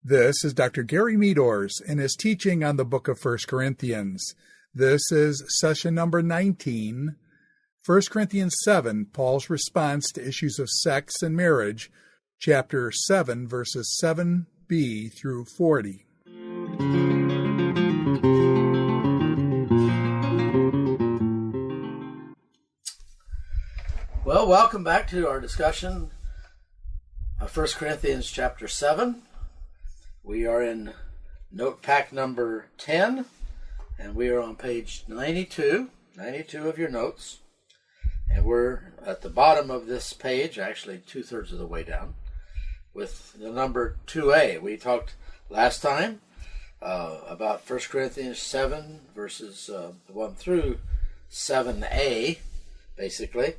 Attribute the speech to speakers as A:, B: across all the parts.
A: This is Dr. Gary Meadors in his teaching on the book of 1 Corinthians. This is session number 19, 1 Corinthians 7, Paul's response to issues of sex and marriage, chapter 7, verses 7b through 40.
B: Well, welcome back to our discussion of 1 Corinthians chapter 7. We are in note pack number 10, and we are on page 92 of your notes. And we're at the bottom of this page, actually two-thirds of the way down, with the number 2a. We talked last time about 1 Corinthians 7, verses 1 through 7a, basically.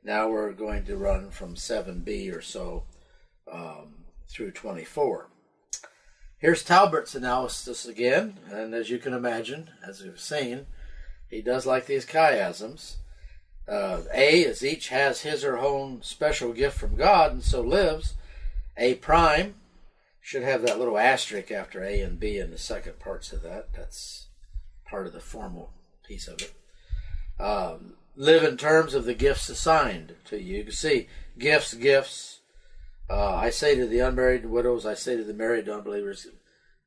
B: Now we're going to run from 7b or so through 24. Here's Talbert's analysis again, and as you can imagine, as we've seen, he does like these chiasms. A is each has his or her own special gift from God and so lives. A prime should have that little asterisk after A and B in the second parts of that. That's part of the formal piece of it. Live in terms of the gifts assigned to you. You can see gifts. I say to the unmarried widows, I say to the married unbelievers,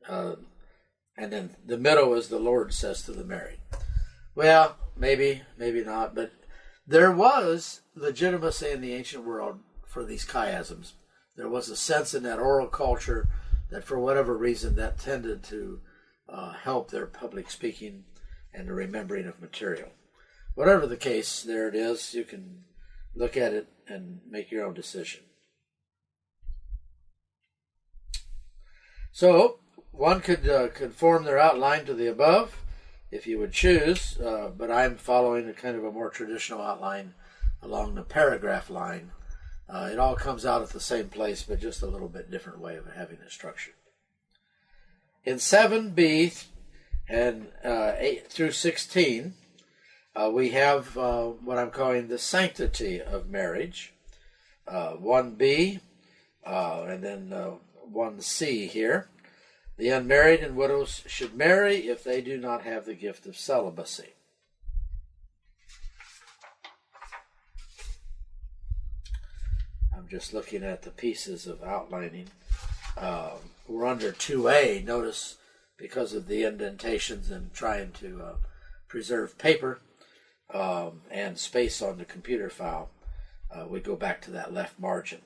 B: and then the middle is the Lord says to the married. Well, maybe not, but there was legitimacy in the ancient world for these chiasms. There was a sense in that oral culture that for whatever reason that tended to help their public speaking and the remembering of material. Whatever the case, there it is. You can look at it and make your own decision. So, one could conform their outline to the above, if you would choose, but I'm following a kind of a more traditional outline along the paragraph line. It all comes out at the same place, but just a little bit different way of having it structured. In 7b and 8 through 16, we have what I'm calling the sanctity of marriage. 1b and then 1c here. The unmarried and widows should marry if they do not have the gift of celibacy. I'm just looking at the pieces of outlining. We're under 2a. Notice, because of the indentations and trying to preserve paper and space on the computer file, we go back to that left margin.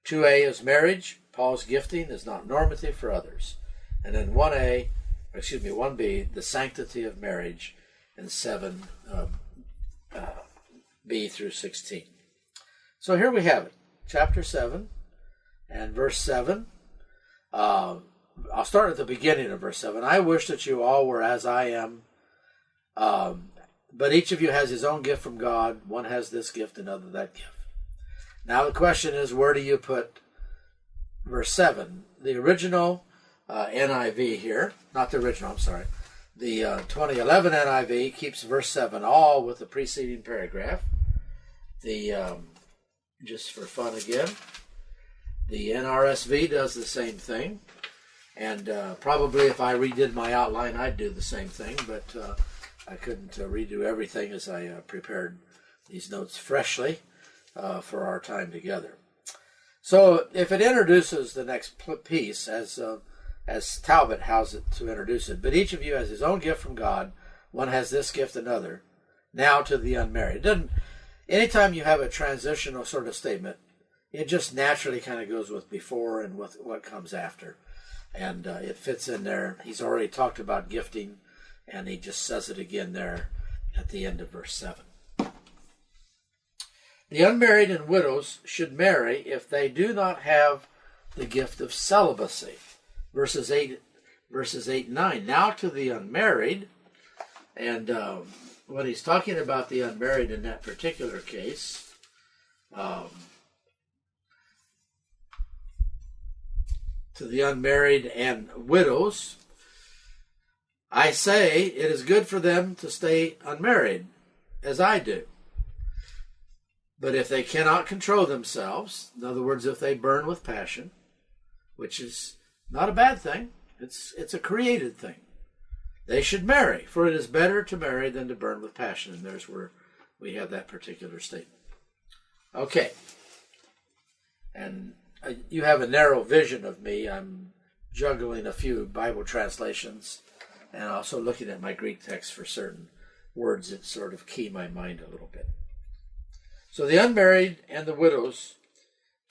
B: 2a is marriage. Paul's gifting is not normative for others. And then 1b, the sanctity of marriage, and 7b through 16. So here we have it, chapter 7 and verse 7. I'll start at the beginning of verse 7. I wish that you all were as I am, but each of you has his own gift from God. One has this gift, another that gift. Now the question is, where do you put verse 7? The original NIV here, not the original, I'm sorry. The 2011 NIV keeps verse 7 all with the preceding paragraph. The, just for fun again, the NRSV does the same thing. And probably if I redid my outline, I'd do the same thing, but I couldn't redo everything as I prepared these notes freshly for our time together. So if it introduces the next piece, as Talbot has it to introduce it, but each of you has his own gift from God. One has this gift, another. Now to the unmarried. Anytime you have a transitional sort of statement, it just naturally kind of goes with before and with what comes after. And it fits in there. He's already talked about gifting, and he just says it again there at the end of verse 7. The unmarried and widows should marry if they do not have the gift of celibacy. Verses 8 and 9. Now to the unmarried, and when he's talking about the unmarried in that particular case, to the unmarried and widows, I say it is good for them to stay unmarried, as I do. But if they cannot control themselves, in other words, if they burn with passion, which is not a bad thing, it's a created thing, they should marry, for it is better to marry than to burn with passion. And there's where we have that particular statement. Okay. And you have a narrow vision of me. I'm juggling a few Bible translations and also looking at my Greek text for certain words that sort of key my mind a little bit. So the unmarried and the widows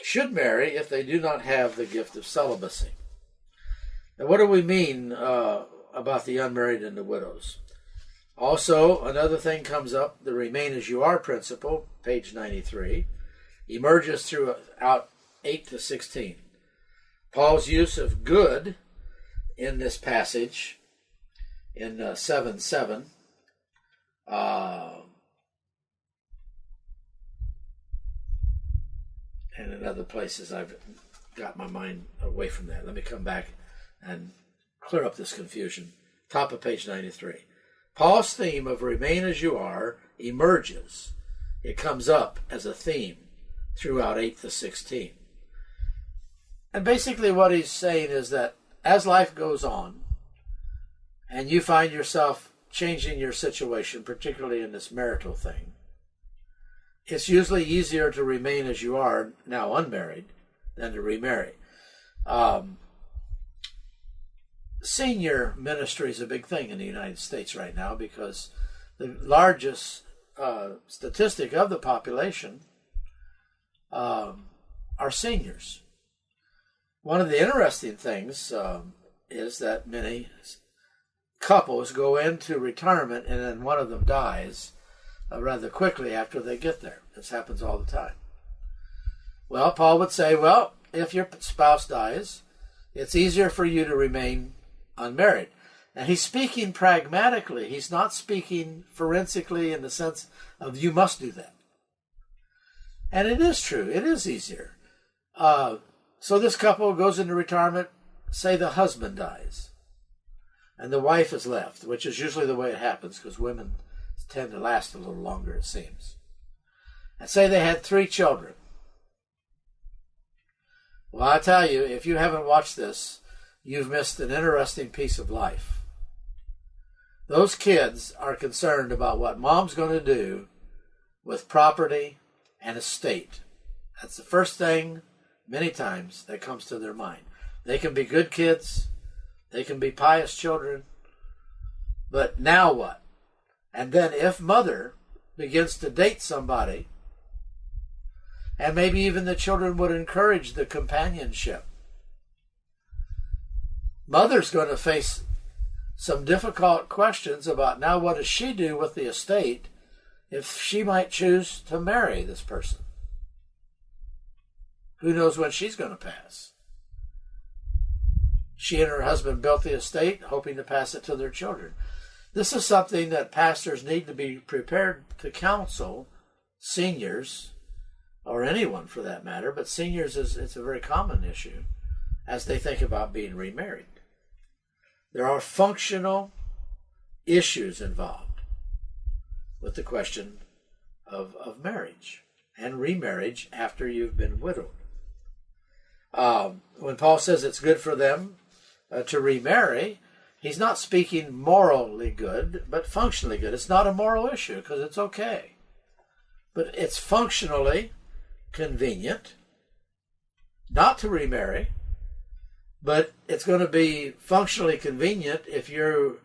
B: should marry if they do not have the gift of celibacy. Now, what do we mean about the unmarried and the widows? Also, another thing comes up, the remain as you are principle, page 93, emerges throughout 8 to 16. Paul's use of good in this passage in 7:7 and in other places I've got my mind away from that. Let me come back and clear up this confusion. Top of page 93. Paul's theme of remain as you are emerges. It comes up as a theme throughout 8 to 16. And basically what he's saying is that as life goes on and you find yourself changing your situation, particularly in this marital thing, it's usually easier to remain as you are, now unmarried, than to remarry. Senior ministry is a big thing in the United States right now because the largest statistic of the population are seniors. One of the interesting things is that many couples go into retirement and then one of them dies rather quickly after they get there. This happens all the time. Well, Paul would say, well, if your spouse dies, it's easier for you to remain unmarried. And he's speaking pragmatically. He's not speaking forensically in the sense of you must do that. And it is true. It is easier. So this couple goes into retirement, say the husband dies, and the wife is left, which is usually the way it happens because women tend to last a little longer, it seems. And say they had 3 children. Well, I tell you, if you haven't watched this, you've missed an interesting piece of life. Those kids are concerned about what mom's going to do with property and estate. That's the first thing, many times, that comes to their mind. They can be good kids, they can be pious children, but now what? And then if mother begins to date somebody, and maybe even the children would encourage the companionship, mother's going to face some difficult questions about now what does she do with the estate if she might choose to marry this person. Who knows when she's going to pass? She and her husband built the estate hoping to pass it to their children. This is something that pastors need to be prepared to counsel seniors, or anyone for that matter, but seniors, it's a very common issue as they think about being remarried. There are functional issues involved with the question of marriage and remarriage after you've been widowed. When Paul says it's good for them to remarry, he's not speaking morally good, but functionally good. It's not a moral issue because it's okay. But it's functionally convenient not to remarry, but it's going to be functionally convenient if you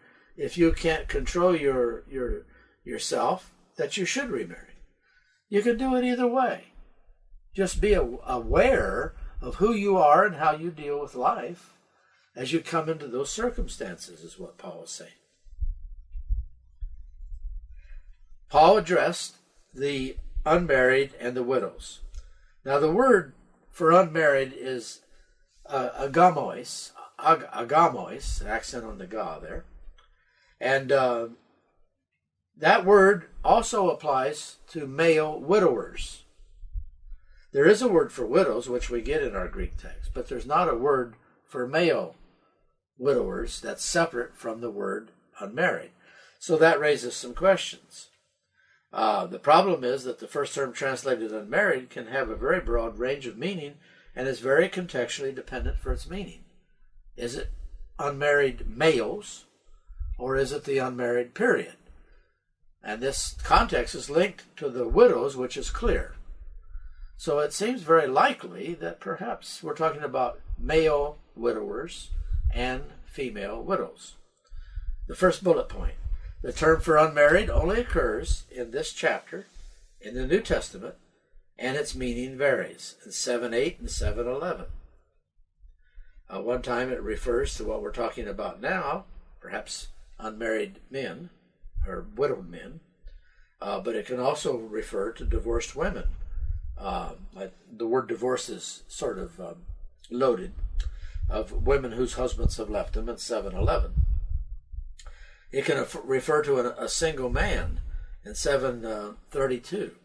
B: can't control yourself, that you should remarry. You can do it either way. Just be aware of who you are and how you deal with life as you come into those circumstances, is what Paul is saying. Paul addressed the unmarried and the widows. Now, the word for unmarried is agamos, accent on the ga there. And that word also applies to male widowers. There is a word for widows, which we get in our Greek text, but there's not a word for male widowers that's separate from the word unmarried. So that raises some questions. The problem is that the first term translated unmarried can have a very broad range of meaning and is very contextually dependent for its meaning. Is it unmarried males, or is it the unmarried period? And this context is linked to the widows, which is clear. So it seems very likely that perhaps we're talking about male widowers and female widows. The first bullet point: the term for unmarried only occurs in this chapter in the New Testament, and its meaning varies in 7:8 and 7:11. One time it refers to what we're talking about now, perhaps unmarried men or widowed men, but it can also refer to divorced women. The word divorce is sort of loaded, of women whose husbands have left them in 7:11. It can refer to a single man in 7:32,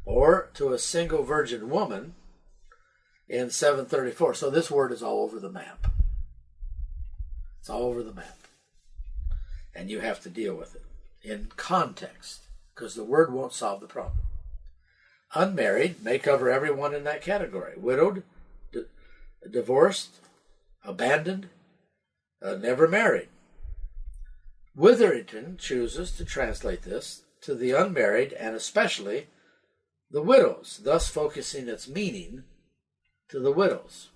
B: or to a single virgin woman in 7:34. So this word is all over the map. It's all over the map. And you have to deal with it in context, because the word won't solve the problem. Unmarried may cover everyone in that category: widowed, divorced, abandoned, never married. Witherington chooses to translate this to the unmarried and especially the widows, thus focusing its meaning to the widows.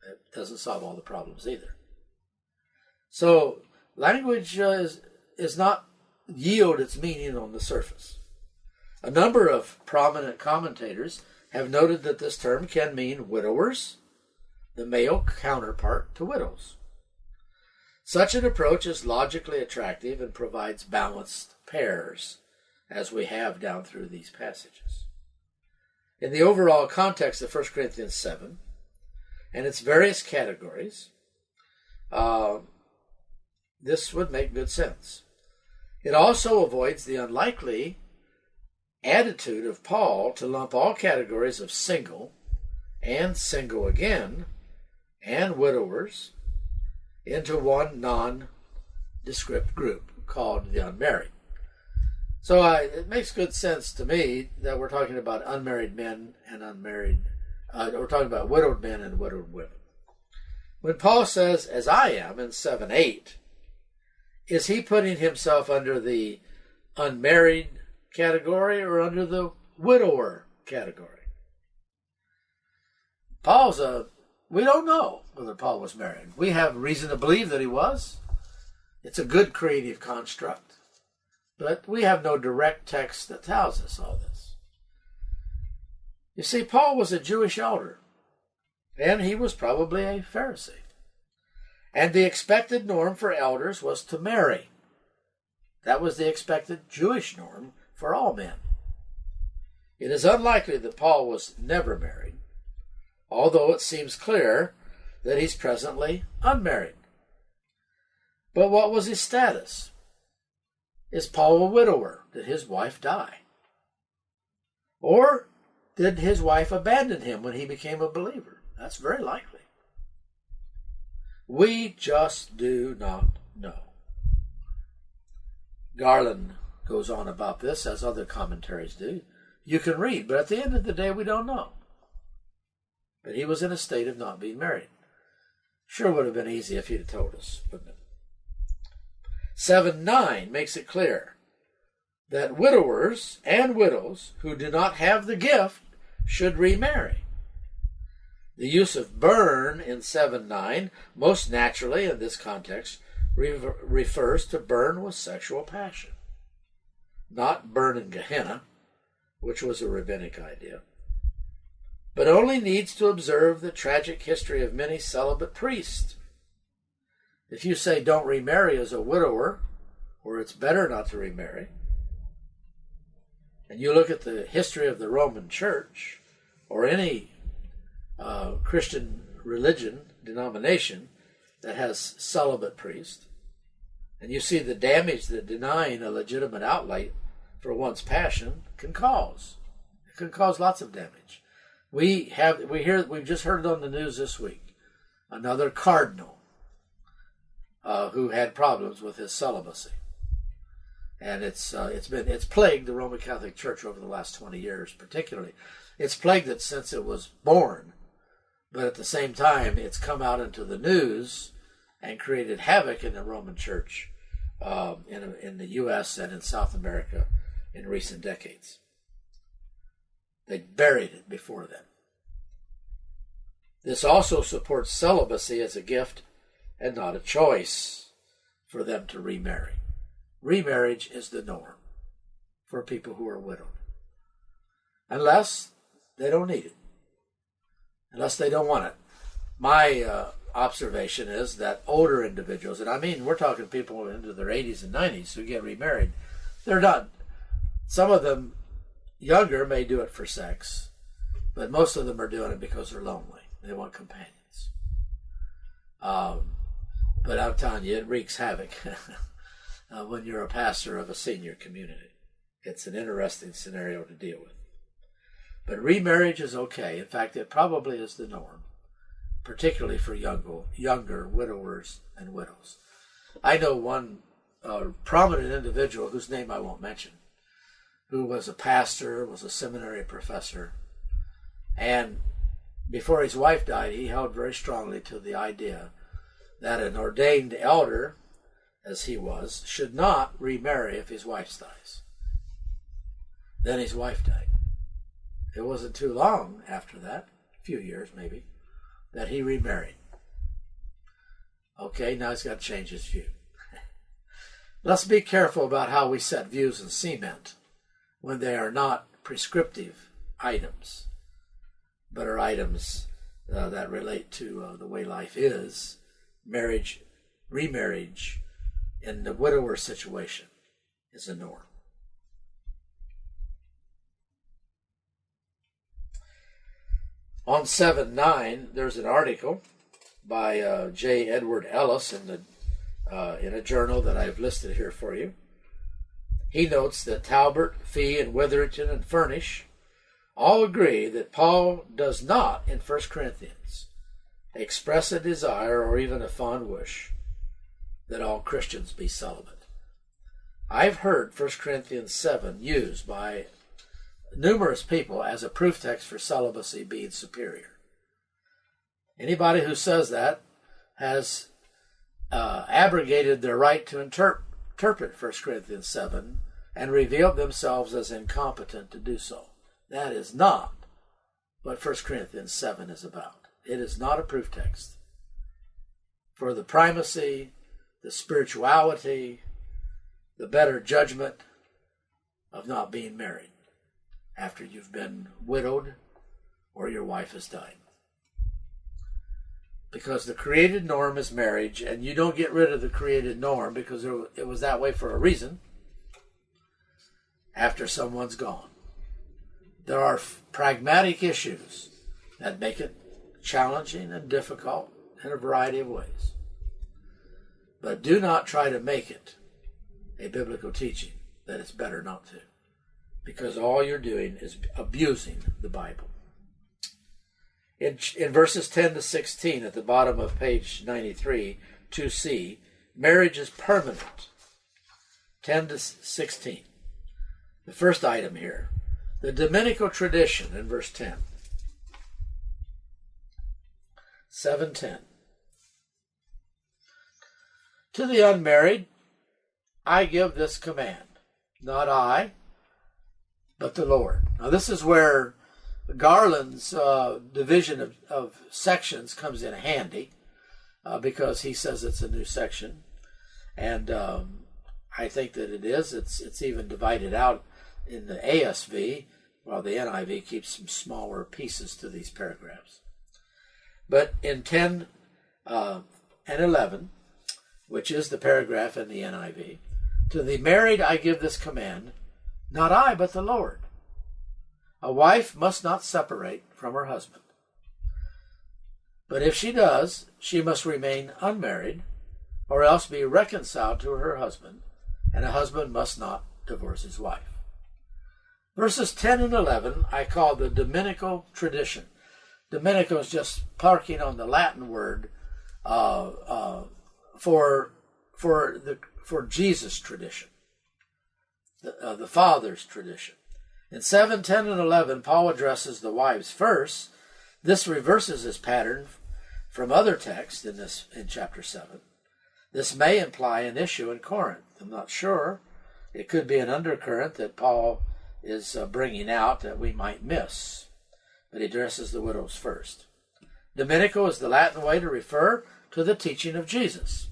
B: It doesn't solve all the problems either. So language is not yield its meaning on the surface. A number of prominent commentators have noted that this term can mean widowers, the male counterpart to widows. Such an approach is logically attractive and provides balanced pairs, as we have down through these passages. In the overall context of 1 Corinthians 7 and its various categories, this would make good sense. It also avoids the unlikely attitude of Paul to lump all categories of single and single again and widowers into one nondescript group called the unmarried. So it makes good sense to me that we're talking about unmarried men and unmarried, we're talking about widowed men and widowed women. When Paul says, as I am, in 7:8, is he putting himself under the unmarried category or under the widower category? We don't know whether Paul was married. We have reason to believe that he was. It's a good creative construct. But we have no direct text that tells us all this. You see, Paul was a Jewish elder, and he was probably a Pharisee. And the expected norm for elders was to marry. That was the expected Jewish norm for all men. It is unlikely that Paul was never married, although it seems clear that he's presently unmarried. But what was his status? Is Paul a widower? Did his wife die? Or did his wife abandon him when he became a believer? That's very likely. We just do not know. Garland goes on about this, as other commentaries do. You can read, but at the end of the day, we don't know. But he was in a state of not being married. Sure would have been easy if he'd have told us, wouldn't it? 7:9 makes it clear that widowers and widows who do not have the gift should remarry. The use of burn in 7:9 most naturally in this context refers to burn with sexual passion, not burn in Gehenna, which was a rabbinic idea, but only needs to observe the tragic history of many celibate priests. If you say don't remarry as a widower, or it's better not to remarry, and you look at the history of the Roman Church, or any Christian religion, denomination, that has celibate priests, and you see the damage that denying a legitimate outlet for one's passion can cause. It can cause lots of damage. We've just heard it on the news this week. Another cardinal who had problems with his celibacy. And it's plagued the Roman Catholic Church over the last 20 years, particularly. It's plagued it since it was born, but at the same time, it's come out into the news and created havoc in the Roman Church in the U.S. and in South America in recent decades. They buried it before then. This also supports celibacy as a gift and not a choice for them to remarry. Remarriage is the norm for people who are widowed. Unless they don't need it. Unless they don't want it. My observation is that older individuals, and I mean we're talking people into their 80s and 90s who get remarried, they're not, some of them younger may do it for sex, but most of them are doing it because they're lonely. They want companions. But I'm telling you, it wreaks havoc when you're a pastor of a senior community. It's an interesting scenario to deal with. But remarriage is okay. In fact, it probably is the norm, particularly for younger widowers and widows. I know one prominent individual whose name I won't mention, who was a pastor, was a seminary professor, and before his wife died, he held very strongly to the idea that an ordained elder, as he was, should not remarry if his wife dies. Then his wife died. It wasn't too long after that, a few years maybe, that he remarried. Okay, now he's got to change his view. Let's be careful about how we set views in cement when they are not prescriptive items, but are items that relate to the way life is. Marriage, remarriage, in the widower situation is a norm. On 7:9, there's an article by J. Edward Ellis in a journal that I've listed here for you. He notes that Talbert, Fee, and Witherington and Furnish all agree that Paul does not, in 1 Corinthians, express a desire or even a fond wish that all Christians be celibate. I've heard 1 Corinthians 7 used by numerous people as a proof text for celibacy being superior. Anybody who says that has abrogated their right to interpret 1 Corinthians 7 and revealed themselves as incompetent to do so. That is not what 1 Corinthians 7 is about. It is not a proof text for the primacy, the spirituality, the better judgment of not being married after you've been widowed or your wife has died. Because the created norm is marriage, and you don't get rid of the created norm because it was that way for a reason after someone's gone. There are pragmatic issues that make it challenging and difficult in a variety of ways. But do not try to make it a biblical teaching that it's better not to, because all you're doing is abusing the Bible. In verses 10 to 16 at the bottom of page 93, 2c, marriage is permanent. 10 to 16. The first item here, the Dominical tradition in verse 10. 7:10. To the unmarried, I give this command, not I, but the Lord. Now this is where Garland's division of sections comes in handy because he says it's a new section, and I think that it is. It's even divided out in the ASV, while the NIV keeps some smaller pieces to these paragraphs. But in 10 and 11, which is the paragraph in the NIV, to the married I give this command, not I, but the Lord. A wife must not separate from her husband. But if she does, she must remain unmarried, or else be reconciled to her husband, and a husband must not divorce his wife. Verses 10 and 11 I call the Dominical tradition. Dominical is just parking on the Latin word for Jesus tradition. the father's tradition. In 7, 10, and 11, Paul addresses the wives first. This reverses his pattern from other texts in chapter 7. This may imply an issue in Corinth. I'm not sure. It could be an undercurrent that Paul is bringing out that we might miss. But he addresses the widows first. Dominico is the Latin way to refer to the teaching of Jesus.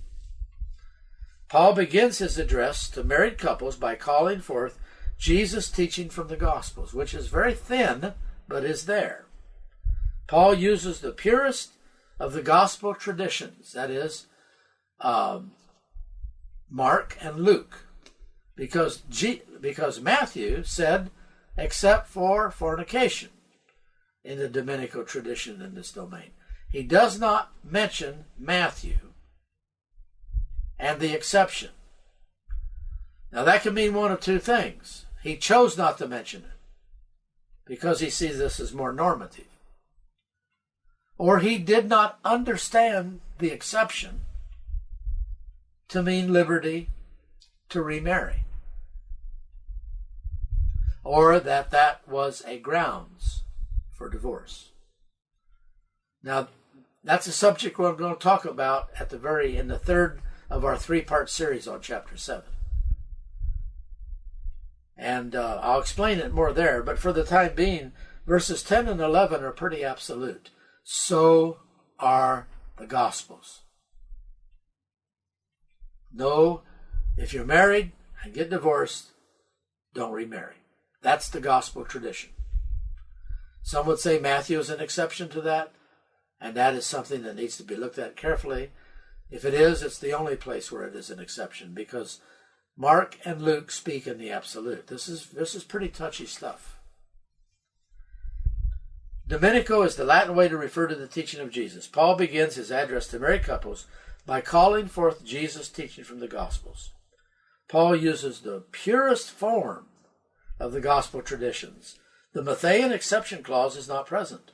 B: Paul begins his address to married couples by calling forth Jesus' teaching from the Gospels, which is very thin, but is there. Paul uses the purest of the Gospel traditions, that is, Mark and Luke, because Matthew said, except for fornication, in the Dominico tradition in this domain. He does not mention Matthew and the exception. Now that can mean one of two things. He chose not to mention it because he sees this as more normative. Or he did not understand the exception to mean liberty to remarry. Or that was a grounds for divorce. Now, that's a subject we're going to talk about in the third of our three-part series on chapter 7. And I'll explain it more there, but for the time being, verses 10 and 11 are pretty absolute. So are the Gospels. No, if you're married and get divorced, don't remarry. That's the Gospel tradition. Some would say Matthew is an exception to that, and that is something that needs to be looked at carefully. If it is, it's the only place where it is an exception, because Mark and Luke speak in the absolute. This is pretty touchy stuff. Dominico is the Latin way to refer to the teaching of Jesus. Paul begins his address to married couples by calling forth Jesus' teaching from the Gospels. Paul uses the purest form of the Gospel traditions. The Matthean exception clause is not present.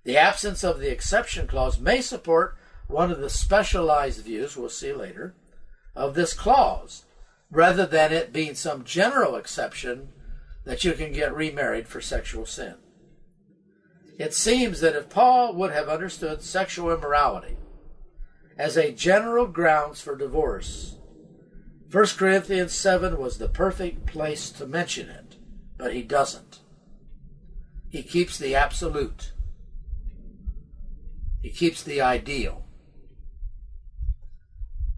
B: The absence of the exception clause may support one of the specialized views, we'll see later, of this clause, rather than it being some general exception that you can get remarried for sexual sin. It seems that if Paul would have understood sexual immorality as a general grounds for divorce, 1 Corinthians 7 was the perfect place to mention it, but he doesn't. He keeps the absolute. He keeps the ideal.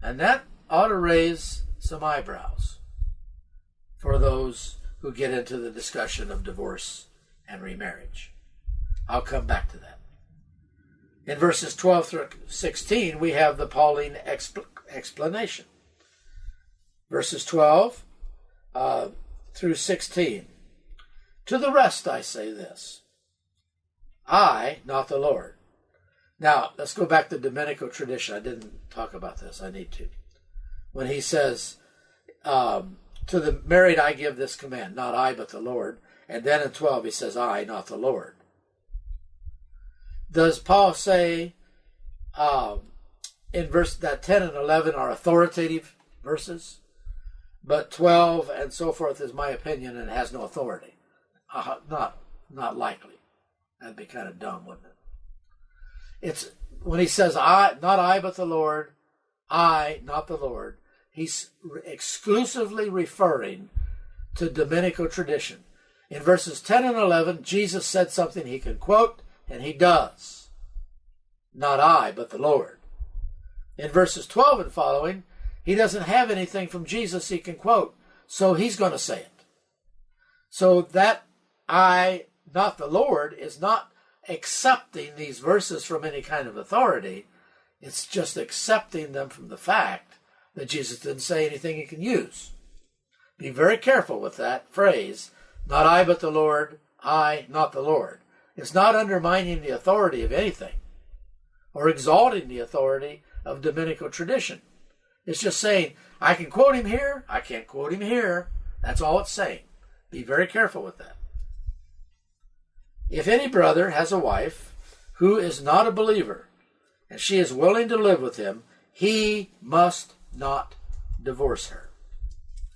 B: And that ought to raise some eyebrows for those who get into the discussion of divorce and remarriage. I'll come back to that. In verses 12 through 16, we have the Pauline explanation. Verses 12 through 16. To the rest I say this, I, not the Lord. Now, let's go back to Dominico tradition. I didn't talk about this. I need to. When he says, to the married I give this command, not I, but the Lord. And then in 12 he says, I, not the Lord. Does Paul say in verse that 10 and 11 are authoritative verses, but 12 and so forth is my opinion and has no authority? Not likely. That'd be kind of dumb, wouldn't it? It's when he says, I, not I, but the Lord, I, not the Lord, he's exclusively referring to Dominico tradition. In verses 10 and 11, Jesus said something he can quote, and he does. Not I, but the Lord. In verses 12 and following, he doesn't have anything from Jesus he can quote, so he's going to say it. So that I, not the Lord, is not accepting these verses from any kind of authority. It's just accepting them from the fact that Jesus didn't say anything he can use. Be very careful with that phrase, not I, but the Lord, I, not the Lord. It's not undermining the authority of anything or exalting the authority of Dominico tradition. It's just saying, I can quote him here, I can't quote him here. That's all it's saying. Be very careful with that. If any brother has a wife who is not a believer, and she is willing to live with him, he must not divorce her.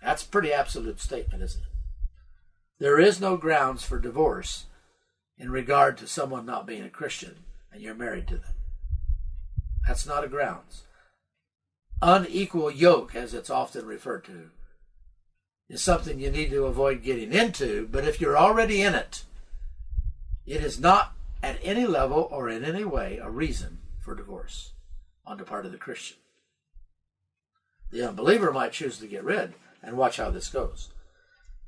B: That's a pretty absolute statement, isn't it? There is no grounds for divorce in regard to someone not being a Christian and you're married to them. That's not a grounds. Unequal yoke, as it's often referred to, is something you need to avoid getting into, but if you're already in it, it is not at any level or in any way a reason for divorce on the part of the Christian. The unbeliever might choose to get rid, and watch how this goes.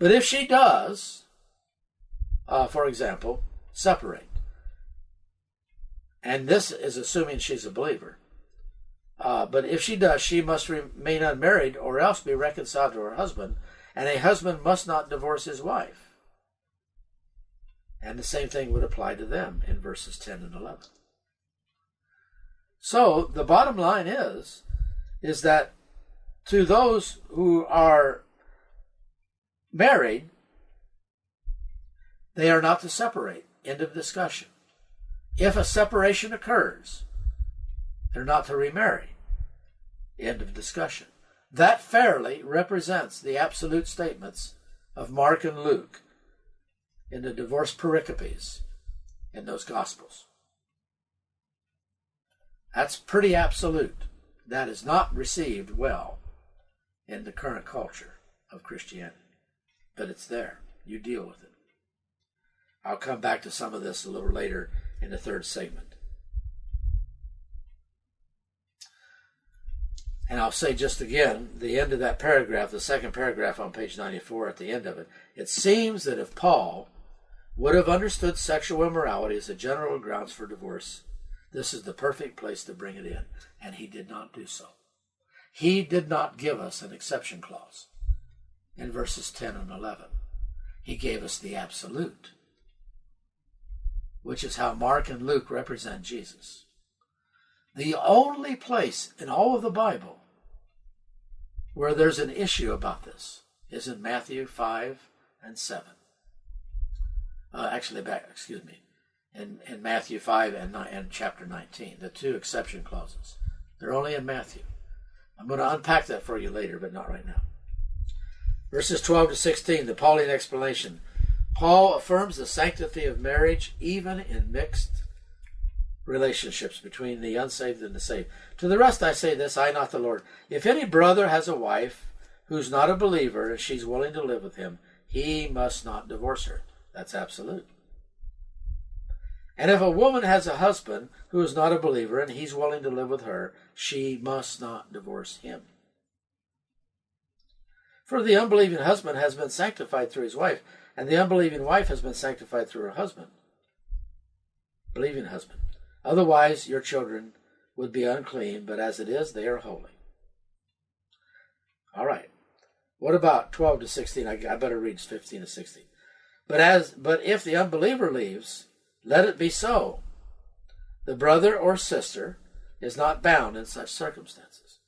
B: But if she does, for example, separate, and this is assuming she's a believer, but if she does, she must remain unmarried or else be reconciled to her husband, and a husband must not divorce his wife. And the same thing would apply to them in verses 10 and 11. So the bottom line is that to those who are married, they are not to separate. End of discussion. If a separation occurs, they're not to remarry. End of discussion. That fairly represents the absolute statements of Mark and Luke in the divorce pericopes in those Gospels. That's pretty absolute. That is not received well in the current culture of Christianity. But it's there. You deal with it. I'll come back to some of this a little later in the third segment. And I'll say just again, the end of that paragraph, the second paragraph on page 94 at the end of it, it seems that if Paul would have understood sexual immorality as a general grounds for divorce, this is the perfect place to bring it in. And he did not do so. He did not give us an exception clause in verses 10 and 11. He gave us the absolute, which is how Mark and Luke represent Jesus. The only place in all of the Bible where there's an issue about this is in Matthew 5 and 7. In Matthew 5 and chapter 19, the two exception clauses. They're only in Matthew. I'm going to unpack that for you later, but not right now. Verses 12 to 16, the Pauline explanation. Paul affirms the sanctity of marriage even in mixed relationships between the unsaved and the saved. To the rest I say this, I not the Lord. If any brother has a wife who's not a believer and she's willing to live with him, he must not divorce her. That's absolute. And if a woman has a husband who is not a believer and he's willing to live with her, she must not divorce him. For the unbelieving husband has been sanctified through his wife, and the unbelieving wife has been sanctified through her husband. Believing husband. Otherwise, your children would be unclean, but as it is, they are holy. All right. What about 12 to 16? I better read 15 to 16. But if the unbeliever leaves, let it be so. The brother or sister is not bound in such circumstances.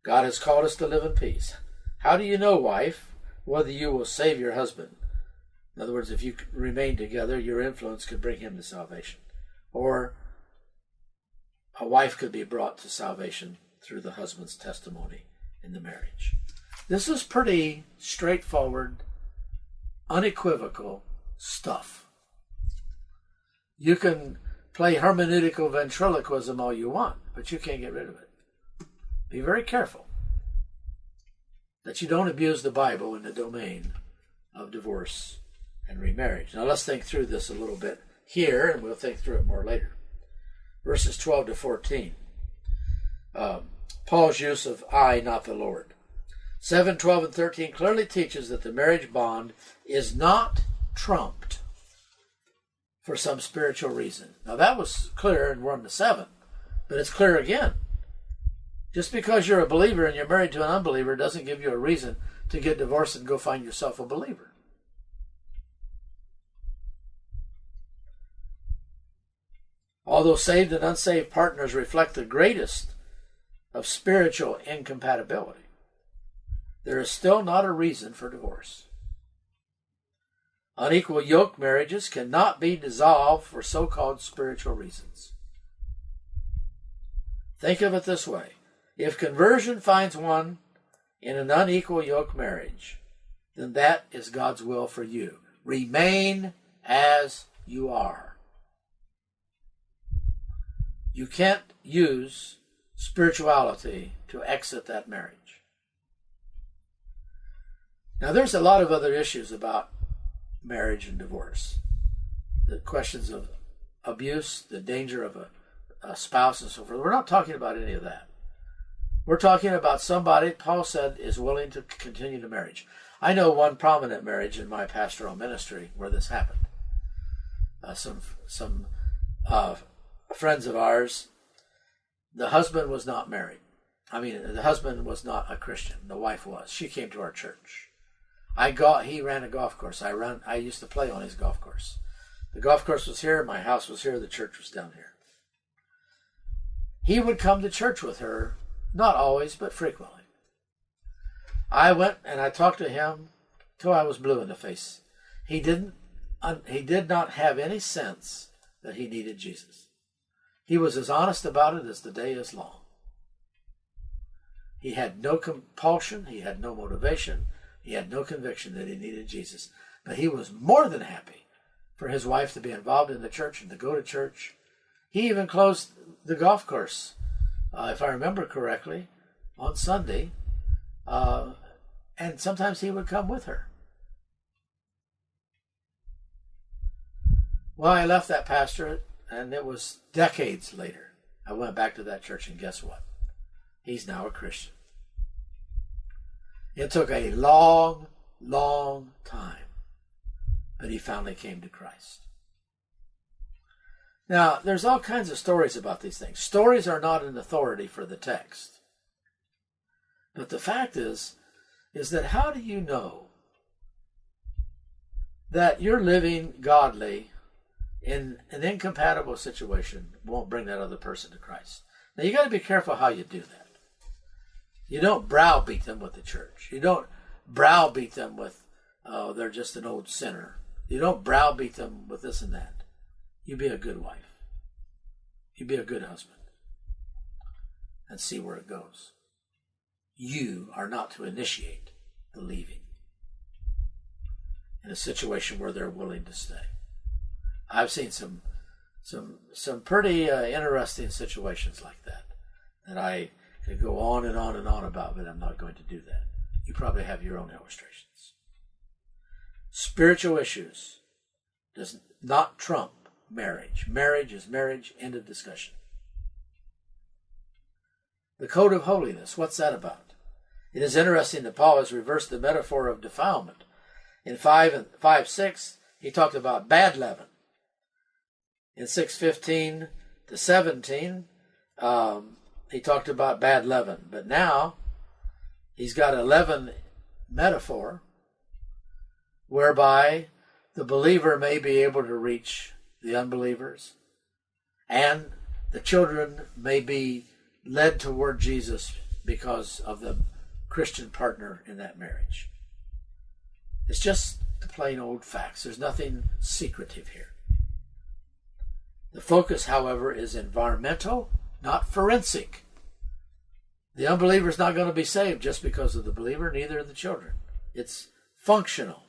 B: God has called us to live in peace. How do you know, wife, whether you will save your husband? In other words, if you remain together, your influence could bring him to salvation. Or a wife could be brought to salvation through the husband's testimony in the marriage. This is pretty straightforward, unequivocal stuff. You can play hermeneutical ventriloquism all you want, but you can't get rid of it. Be very careful that you don't abuse the Bible in the domain of divorce and remarriage. Now let's think through this a little bit here, and we'll think through it more later. Verses 12 to 14. Paul's use of I, not the Lord. 7, 12, and 13 clearly teaches that the marriage bond is not trumped for some spiritual reason. Now that was clear in 1 to 7, but it's clear again. Just because you're a believer and you're married to an unbeliever doesn't give you a reason to get divorced and go find yourself a believer. Although saved and unsaved partners reflect the greatest of spiritual incompatibility, there is still not a reason for divorce. Unequal yoke marriages cannot be dissolved for so-called spiritual reasons. Think of it this way. If conversion finds one in an unequal yoke marriage, then that is God's will for you. Remain as you are. You can't use spirituality to exit that marriage. Now, there's a lot of other issues about marriage and divorce. The questions of abuse, the danger of a spouse and so forth. We're not talking about any of that. We're talking about somebody, Paul said, is willing to continue the marriage. I know one prominent marriage in my pastoral ministry where this happened. Some friends of ours, the husband was not married. The husband was not a Christian. The wife was. She came to our church. He ran a golf course. I used to play on his golf course. The golf course was here. My house was here. The church was down here. He would come to church with her, not always, but frequently. I went and I talked to him till I was blue in the face. He did not have any sense that he needed Jesus. He was as honest about it as the day is long. He had no compulsion. He had no motivation. He had no conviction that he needed Jesus. But he was more than happy for his wife to be involved in the church and to go to church. He even closed the golf course, if I remember correctly, on Sunday. And sometimes he would come with her. Well, I left that pastorate, and it was decades later. I went back to that church, and guess what? He's now a Christian. It took a long, long time, but he finally came to Christ. Now, there's all kinds of stories about these things. Stories are not an authority for the text. But the fact is that how do you know that you're living godly in an incompatible situation won't bring that other person to Christ? Now, you got to be careful how you do that. You don't browbeat them with the church. You don't browbeat them with, oh, they're just an old sinner. You don't browbeat them with this and that. You be a good wife. You be a good husband. And see where it goes. You are not to initiate the leaving in a situation where they're willing to stay. I've seen some pretty interesting situations like that I could go on and on and on about, but I'm not going to do that. You probably have your own illustrations. Spiritual issues does not trump marriage. Marriage is marriage, end of discussion. The code of holiness, what's that about? It is interesting that Paul has reversed the metaphor of defilement. In 5:6, he talked about bad leaven. In 6:15 to 17, he talked about bad leaven. But now, he's got a leaven metaphor whereby the believer may be able to reach the unbelievers, and the children may be led toward Jesus because of the Christian partner in that marriage. It's just the plain old facts. There's nothing secretive here. The focus, however, is environmental, not forensic. The unbeliever is not going to be saved just because of the believer, neither are the children. It's functional.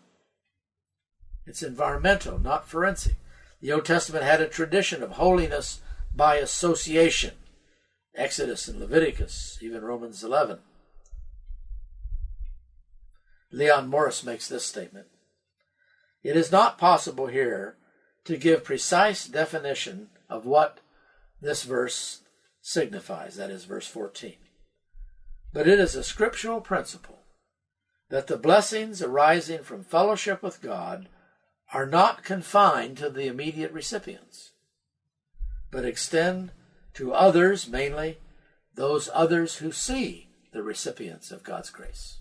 B: It's environmental, not forensic. The Old Testament had a tradition of holiness by association. Exodus and Leviticus, even Romans 11. Leon Morris makes this statement. It is not possible here to give precise definition of what this verse signifies, that is verse 14. But it is a scriptural principle that the blessings arising from fellowship with God are not confined to the immediate recipients, but extend to others, mainly those others who see the recipients of God's grace.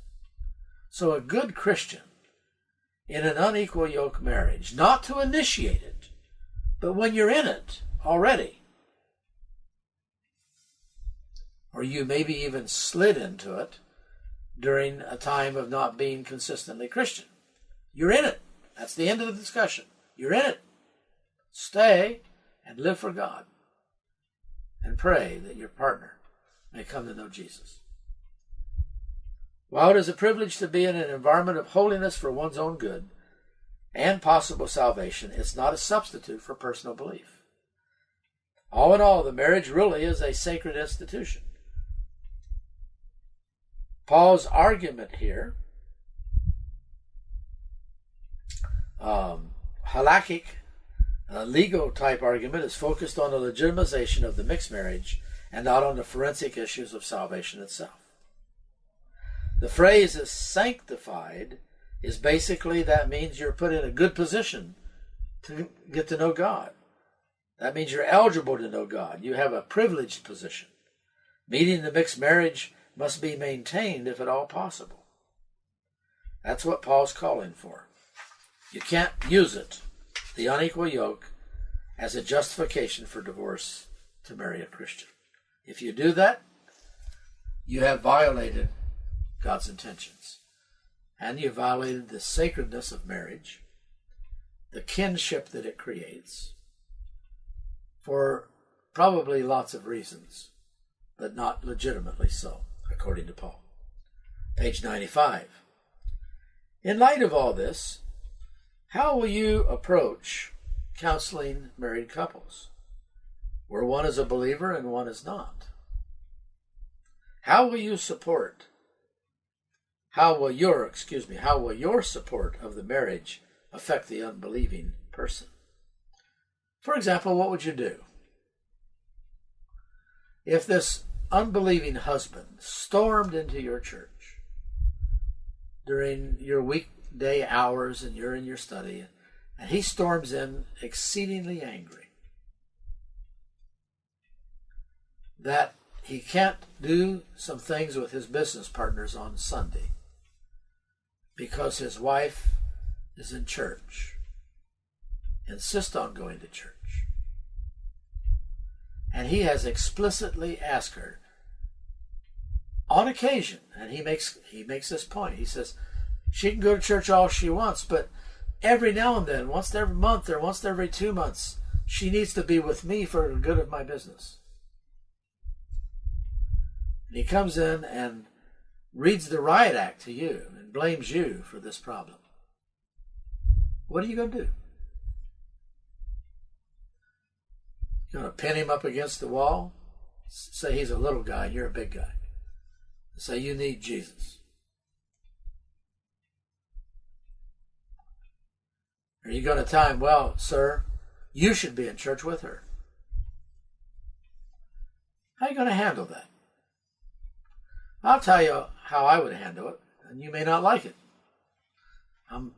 B: So a good Christian in an unequal yoke marriage, not to initiate it, but when you're in it already, or you maybe even slid into it during a time of not being consistently Christian. You're in it. That's the end of the discussion. You're in it. Stay and live for God. And pray that your partner may come to know Jesus. While it is a privilege to be in an environment of holiness for one's own good and possible salvation, it's not a substitute for personal belief. All in all, the marriage really is a sacred institution. Paul's argument here, halakhic, legal type argument, is focused on the legitimization of the mixed marriage and not on the forensic issues of salvation itself. The phrase is sanctified is basically, that means you're put in a good position to get to know God. That means you're eligible to know God. You have a privileged position. Meaning the mixed marriage must be maintained if at all possible. That's what Paul's calling for. You can't use it, the unequal yoke, as a justification for divorce to marry a Christian. If you do that, you have violated God's intentions. And you violated the sacredness of marriage, the kinship that it creates, for probably lots of reasons, but not legitimately so, according to Paul. Page 95. In light of all this, how will you approach counseling married couples, where one is a believer and one is not? How will your support of the marriage affect the unbelieving person? For example, what would you do if this unbelieving husband stormed into your church during your weekday hours and you're in your study, and he storms in exceedingly angry that he can't do some things with his business partners on Sunday because his wife is in church, insists on going to church. And he has explicitly asked her on occasion, and he makes this point. He says she can go to church all she wants, but every now and then, once every month or once every 2 months, she needs to be with me for the good of my business. And he comes in and reads the riot act to you and blames you for this problem. What are you going to do? You going to pin him up against the wall? Say he's a little guy and you're a big guy. Say you need Jesus. Are you going to tell him, well, sir, you should be in church with her? How are you going to handle that? I'll tell you how I would handle it, and you may not like it. I'm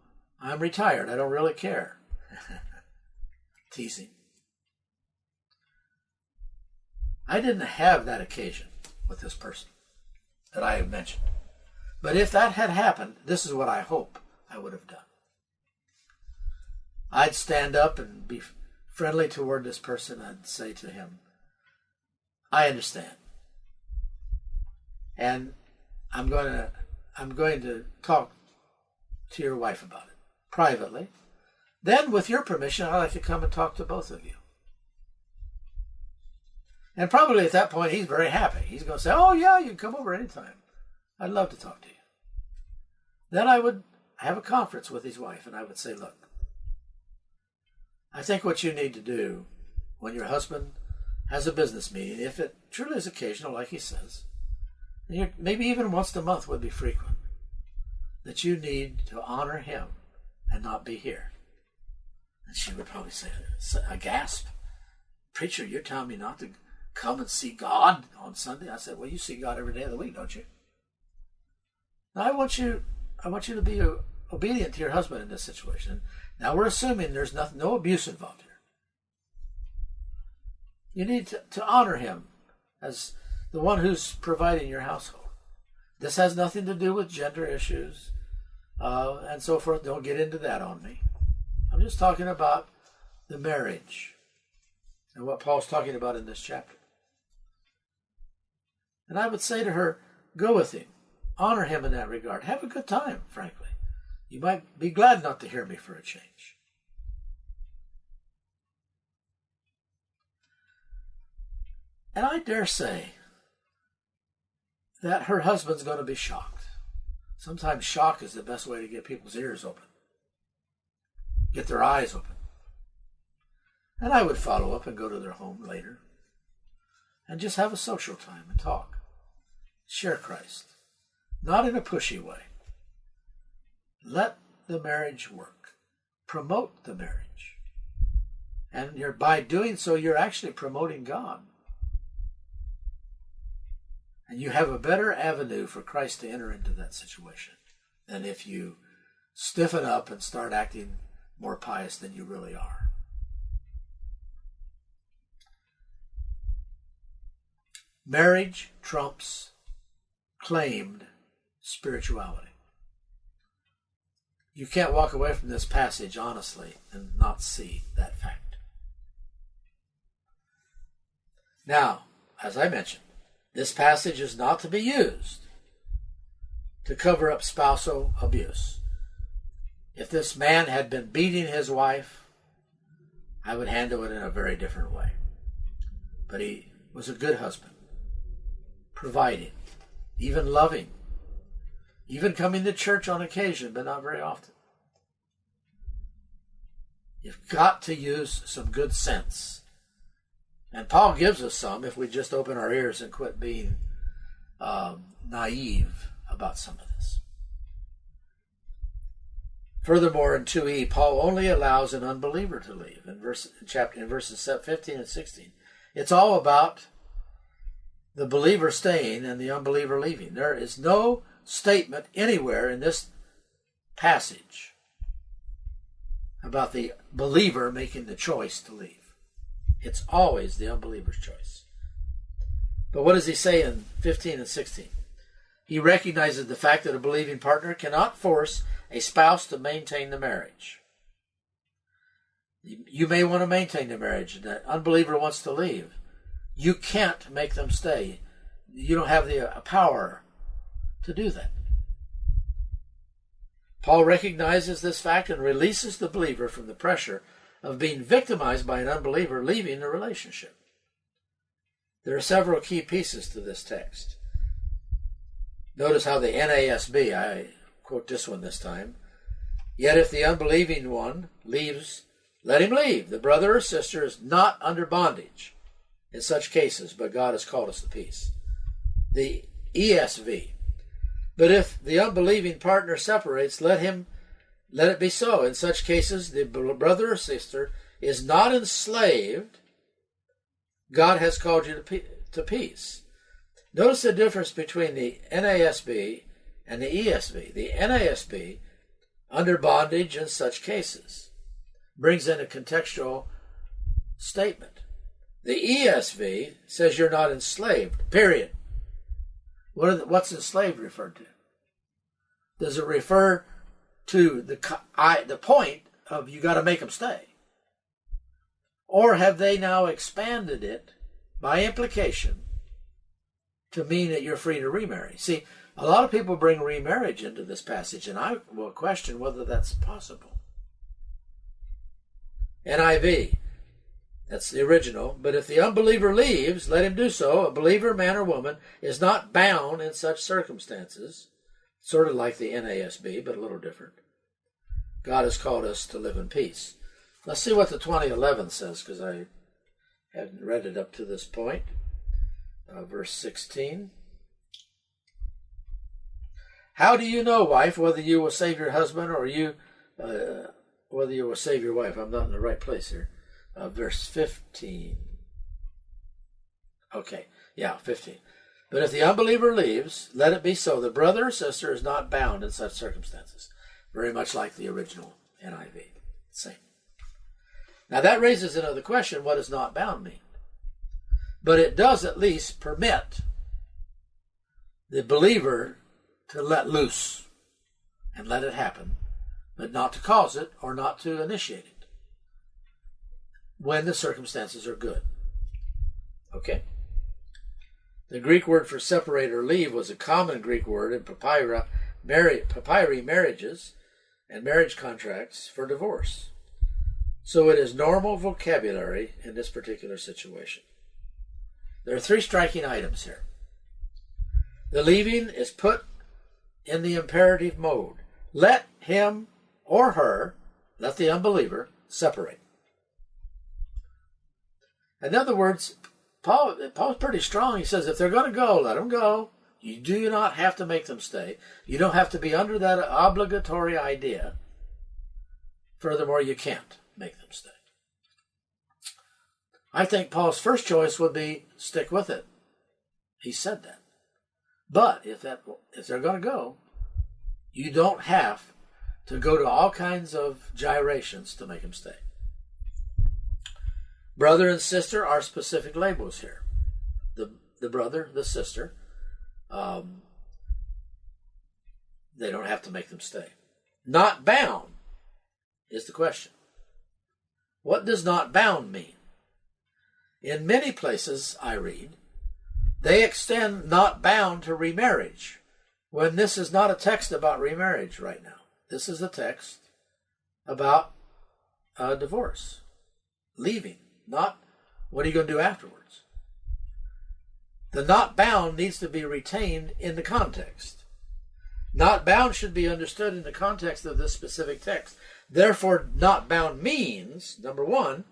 B: retired. I don't really care. Teasing. I didn't have that occasion with this person that I have mentioned. But if that had happened, this is what I hope I would have done. I'd stand up and be friendly toward this person. I'd say to him, I understand. And I'm going to talk to your wife about it privately. Then, with your permission, I'd like to come and talk to both of you. And probably at that point, he's very happy. He's going to say, oh, yeah, you can come over anytime. I'd love to talk to you. Then I would have a conference with his wife, and I would say, look, I think what you need to do when your husband has a business meeting, if it truly is occasional, like he says, maybe even once a month would be frequent, that you need to honor him and not be here. And she would probably say, a gasp, preacher, you're telling me not to come and see God on Sunday? I said, well, you see God every day of the week, don't you? Now, I want you to be obedient to your husband in this situation. Now, we're assuming there's no abuse involved here. You need to honor him as the one who's providing your household. This has nothing to do with gender issues and so forth. Don't get into that on me. I'm just talking about the marriage and what Paul's talking about in this chapter. And I would say to her, go with him. Honor him in that regard. Have a good time, frankly. You might be glad not to hear me for a change. And I dare say that her husband's going to be shocked Sometimes shock is the best way to get people's ears open, get their eyes open. And I would follow up and go to their home later and just have a social time and talk. Share Christ. Not in a pushy way. Let the marriage work. Promote the marriage. And by doing so, you're actually promoting God. And you have a better avenue for Christ to enter into that situation than if you stiffen up and start acting more pious than you really are. Marriage trumps claimed spirituality. You can't walk away from this passage honestly and not see that fact. Now, as I mentioned, this passage is not to be used to cover up spousal abuse. If this man had been beating his wife, I would handle it in a very different way. But he was a good husband, providing, even loving, even coming to church on occasion, but not very often. You've got to use some good sense. And Paul gives us some if we just open our ears and quit being naive about some of this. Furthermore, in 2e, Paul only allows an unbeliever to leave in verses 15 and 16. It's all about the believer staying and the unbeliever leaving. There is no statement anywhere in this passage about the believer making the choice to leave. It's always the unbeliever's choice. But what does he say in 15 and 16? He recognizes the fact that a believing partner cannot force a spouse to maintain the marriage. You may want to maintain the marriage, and that unbeliever wants to leave. You can't make them stay. You don't have the power to do that. Paul recognizes this fact and releases the believer from the pressure of being victimized by an unbeliever leaving the relationship. There are several key pieces to this text. Notice how the NASB, I quote this one this time, "Yet if the unbelieving one leaves, let him leave. The brother or sister is not under bondage in such cases, but God has called us to peace." The ESV, "But if the unbelieving partner separates, let it be so. In such cases, the brother or sister is not enslaved. God has called you to peace." Notice the difference between the NASB and the ESV. The NASB, "under bondage in such cases," brings in a contextual statement. The ESV says you're not enslaved, period. What's enslaved referred to? Does it refer to the point of you got to make them stay? Or have they now expanded it by implication to mean that you're free to remarry? See, a lot of people bring remarriage into this passage, and I will question whether that's possible. NIV, that's the original. "But if the unbeliever leaves, let him do so. A believer, man or woman, is not bound in such circumstances." Sort of like the NASB, but a little different. God has called us to live in peace. Let's see what the 2011 says, because I hadn't read it up to this point. Verse 16. "How do you know, wife, whether you will save your husband or whether you will save your wife?" I'm not in the right place here. Verse 15. Okay, 15. "But if the unbeliever leaves, let it be so. The brother or sister is not bound in such circumstances." Very much like the original NIV. Same. Now that raises another question. What does not bound mean? But it does at least permit the believer to let loose and let it happen, but not to cause it or not to initiate it when the circumstances are good. Okay? The Greek word for separate or leave was a common Greek word in papyri marriages and marriage contracts for divorce. So it is normal vocabulary in this particular situation. There are three striking items here. The leaving is put in the imperative mode. Let him or her, let the unbeliever, separate. In other words, Paul's pretty strong. He says if they're going to go, let them go. You do not have to make them stay. You don't have to be under that obligatory idea. Furthermore, you can't make them stay. I think Paul's first choice would be stick with it. He said that. But if they're going to go, you don't have to go to all kinds of gyrations to make them stay. Brother and sister are specific labels here. The brother, the sister, they don't have to make them stay. Not bound is the question. What does not bound mean? In many places I read, they extend not bound to remarriage, when this is not a text about remarriage right now. This is a text about divorce, leaving, not what are you going to do afterwards. The not bound needs to be retained in the context. Not bound should be understood in the context of this specific text. Therefore, not bound means, number one,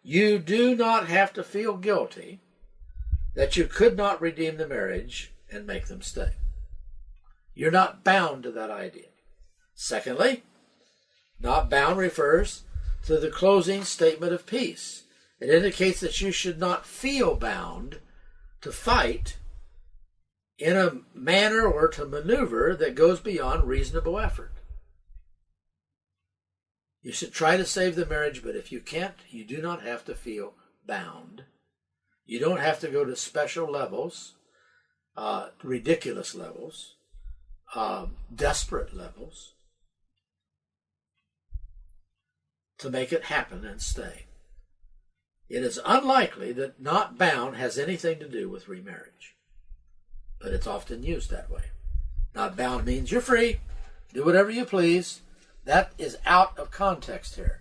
B: you do not have to feel guilty that you could not redeem the marriage and make them stay. You're not bound to that idea. Secondly, not bound refers to the closing statement of peace. It indicates that you should not feel bound to fight in a manner or to maneuver that goes beyond reasonable effort. You should try to save the marriage, but if you can't, you do not have to feel bound. You don't have to go to special levels, ridiculous levels, desperate levels to make it happen and stay. It is unlikely that not bound has anything to do with remarriage, but it's often used that way. Not bound means you're free, do whatever you please. That is out of context here.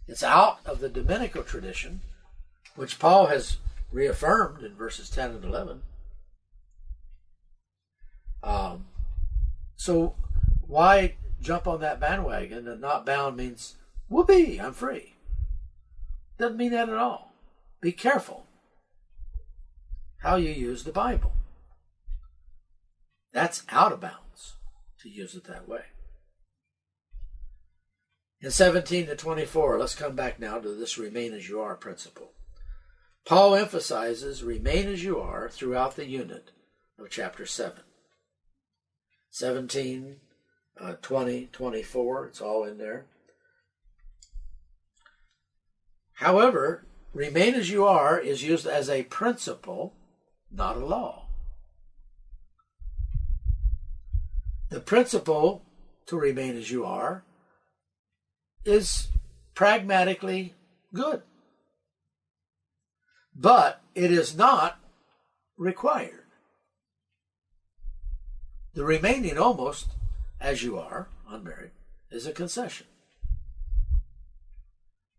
B: It's out of the Dominical tradition, which Paul has reaffirmed in verses 10 and 11. So why jump on that bandwagon that not bound means, whoopee, I'm free? Doesn't mean that at all. Be careful how you use the Bible. That's out of bounds to use it that way. In 17 to 24, let's come back now to this remain as you are principle. Paul emphasizes remain as you are throughout the unit of chapter 7. 17, 20, 24, it's all in there. However, remain as you are is used as a principle, not a law. The principle to remain as you are is pragmatically good, but it is not required. The remaining almost as you are, unmarried, is a concession,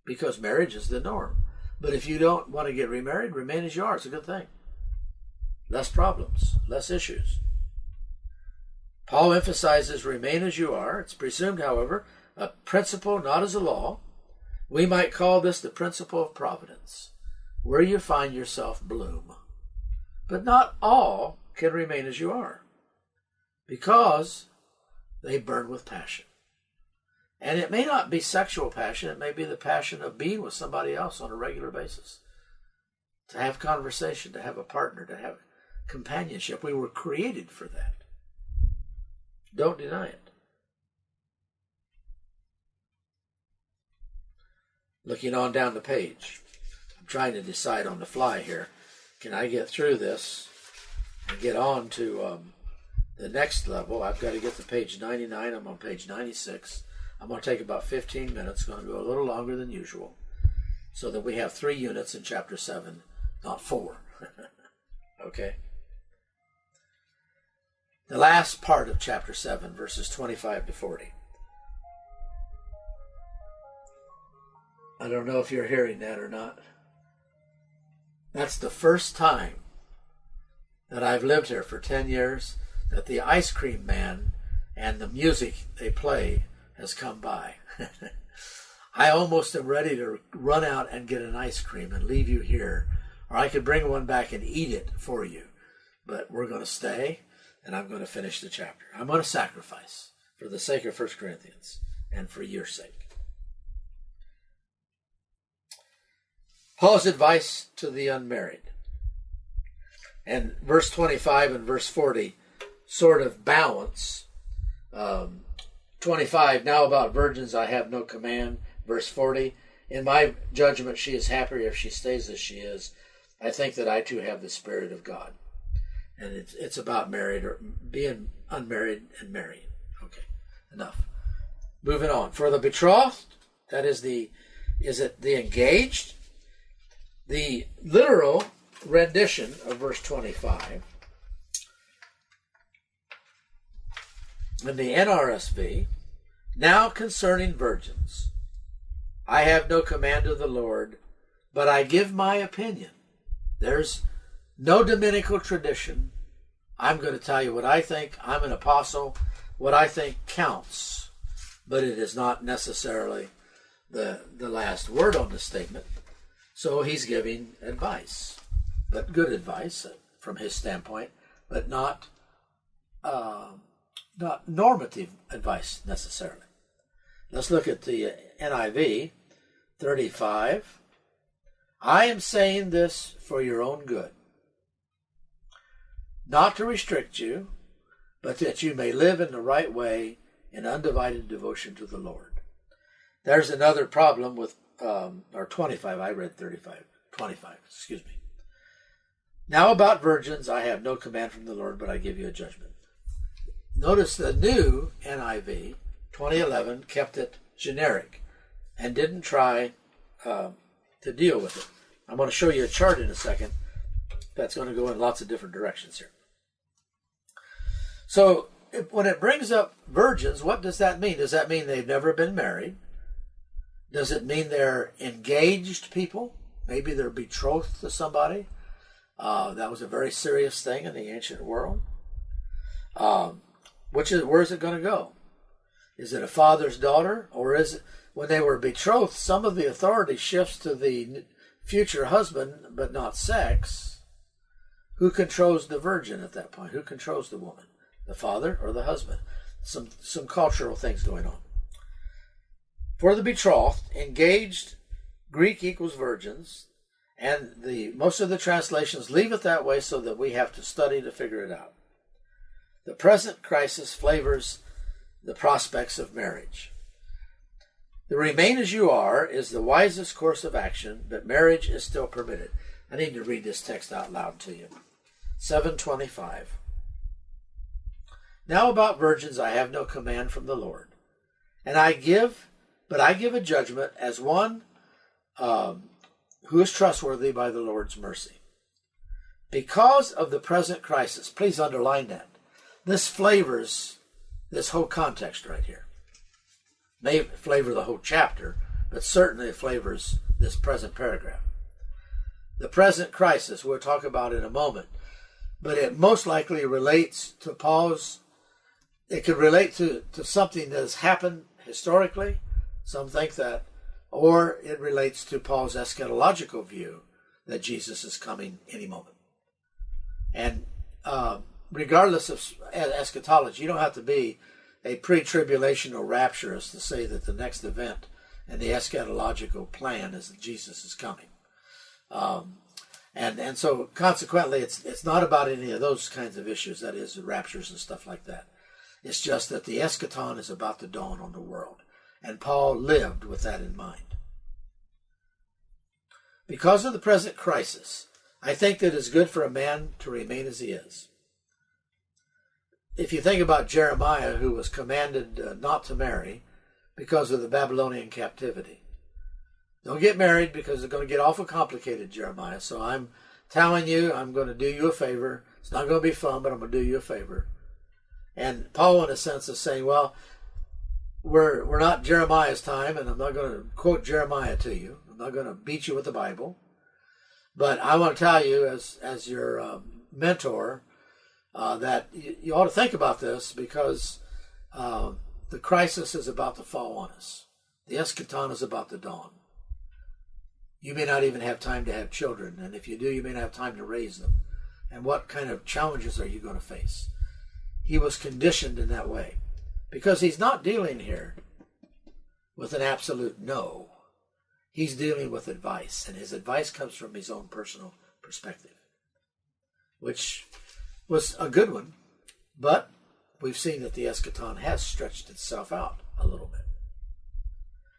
B: because marriage is the norm. But if you don't want to get remarried, remain as you are. It's a good thing. Less problems, less issues. Paul emphasizes remain as you are. It's presumed, however, a principle, not as a law. We might call this the principle of providence, where you find yourself bloom. But not all can remain as you are, because they burn with passion. And it may not be sexual passion. It may be the passion of being with somebody else on a regular basis, to have conversation, to have a partner, to have companionship. We were created for that. Don't deny it. Looking on down the page, I'm trying to decide on the fly here. Can I get through this and get on to the next level? I've got to get to page 99. I'm on page 96. I'm going to take about 15 minutes. It's going to go a little longer than usual, so that we have 3 units in chapter 7, not 4. Okay? The last part of chapter 7, verses 25 to 40. I don't know if you're hearing that or not. That's the first time that I've lived here for 10 years that the ice cream man and the music they play has come by. I almost am ready to run out and get an ice cream and leave you here, or I could bring one back and eat it for you. But we're going to stay, and I'm going to finish the chapter. I'm going to sacrifice for the sake of 1 Corinthians and for your sake. Paul's advice to the unmarried. And verse 25 and verse 40 sort of balance. 25, now about virgins I have no command. Verse 40, in my judgment she is happier if she stays as she is. I think that I too have the Spirit of God. And it's about married or being unmarried and married. Okay, enough. Moving on. For the betrothed, that is it the engaged? The literal rendition of verse 25 in the NRSV, now concerning virgins, I have no command of the Lord, but I give my opinion. There's no Dominical tradition. I'm going to tell you what I think. I'm an apostle. What I think counts, but it is not necessarily the last word on the statement. So he's giving advice, but good advice from his standpoint, but not normative advice necessarily. Let's look at the NIV 35. I am saying this for your own good, not to restrict you, but that you may live in the right way in undivided devotion to the Lord. There's another problem with, or 25, I read 35, 25, excuse me. Now about virgins, I have no command from the Lord, but I give you a judgment. Notice the new NIV, 2011, kept it generic and didn't try to deal with it. I'm going to show you a chart in a second that's going to go in lots of different directions here. So when it brings up virgins, what does that mean? Does that mean they've never been married? Does it mean they're engaged people? Maybe they're betrothed to somebody. That was a very serious thing in the ancient world. Where is it going to go? Is it a father's daughter, or is it when they were betrothed? Some of the authority shifts to the future husband, but not sex. Who controls the virgin at that point? Who controls the woman? The father or the husband? Some cultural things going on. For the betrothed, engaged, Greek equals virgins, and most of the translations leave it that way so that we have to study to figure it out. The present crisis flavors the prospects of marriage. The remain as you are is the wisest course of action, but marriage is still permitted. I need to read this text out loud to you. 7:25. Now about virgins I have no command from the Lord, and I give a judgment as one who is trustworthy by the Lord's mercy. Because of the present crisis, please underline that. This flavors this whole context right here. May flavor the whole chapter, but certainly it flavors this present paragraph. The present crisis we'll talk about in a moment, but it most likely relates to Paul's, it could relate to something that has happened historically, some think that, or it relates to Paul's eschatological view that Jesus is coming any moment. And regardless of eschatology, you don't have to be a pre-tribulational rapturist to say that the next event in the eschatological plan is that Jesus is coming. And so consequently, it's not about any of those kinds of issues, that is, the raptures and stuff like that. It's just that the eschaton is about to dawn on the world. And Paul lived with that in mind. Because of the present crisis, I think that it's good for a man to remain as he is. If you think about Jeremiah, who was commanded not to marry because of the Babylonian captivity. Don't get married because it's going to get awful complicated, Jeremiah. So I'm telling you, I'm going to do you a favor. It's not going to be fun, but I'm going to do you a favor. And Paul, in a sense, is saying, well, we're not Jeremiah's time, and I'm not going to quote Jeremiah to you. I'm not going to beat you with the Bible. But I want to tell you, as your mentor, that you ought to think about this, because The crisis is about to fall on us. The eschaton is about to dawn. You may not even have time to have children, and if you do, you may not have time to raise them. And what kind of challenges are you going to face? He was conditioned in that way, because he's not dealing here with an absolute no. He's dealing with advice, and his advice comes from his own personal perspective, which was a good one, but we've seen that the eschaton has stretched itself out a little bit.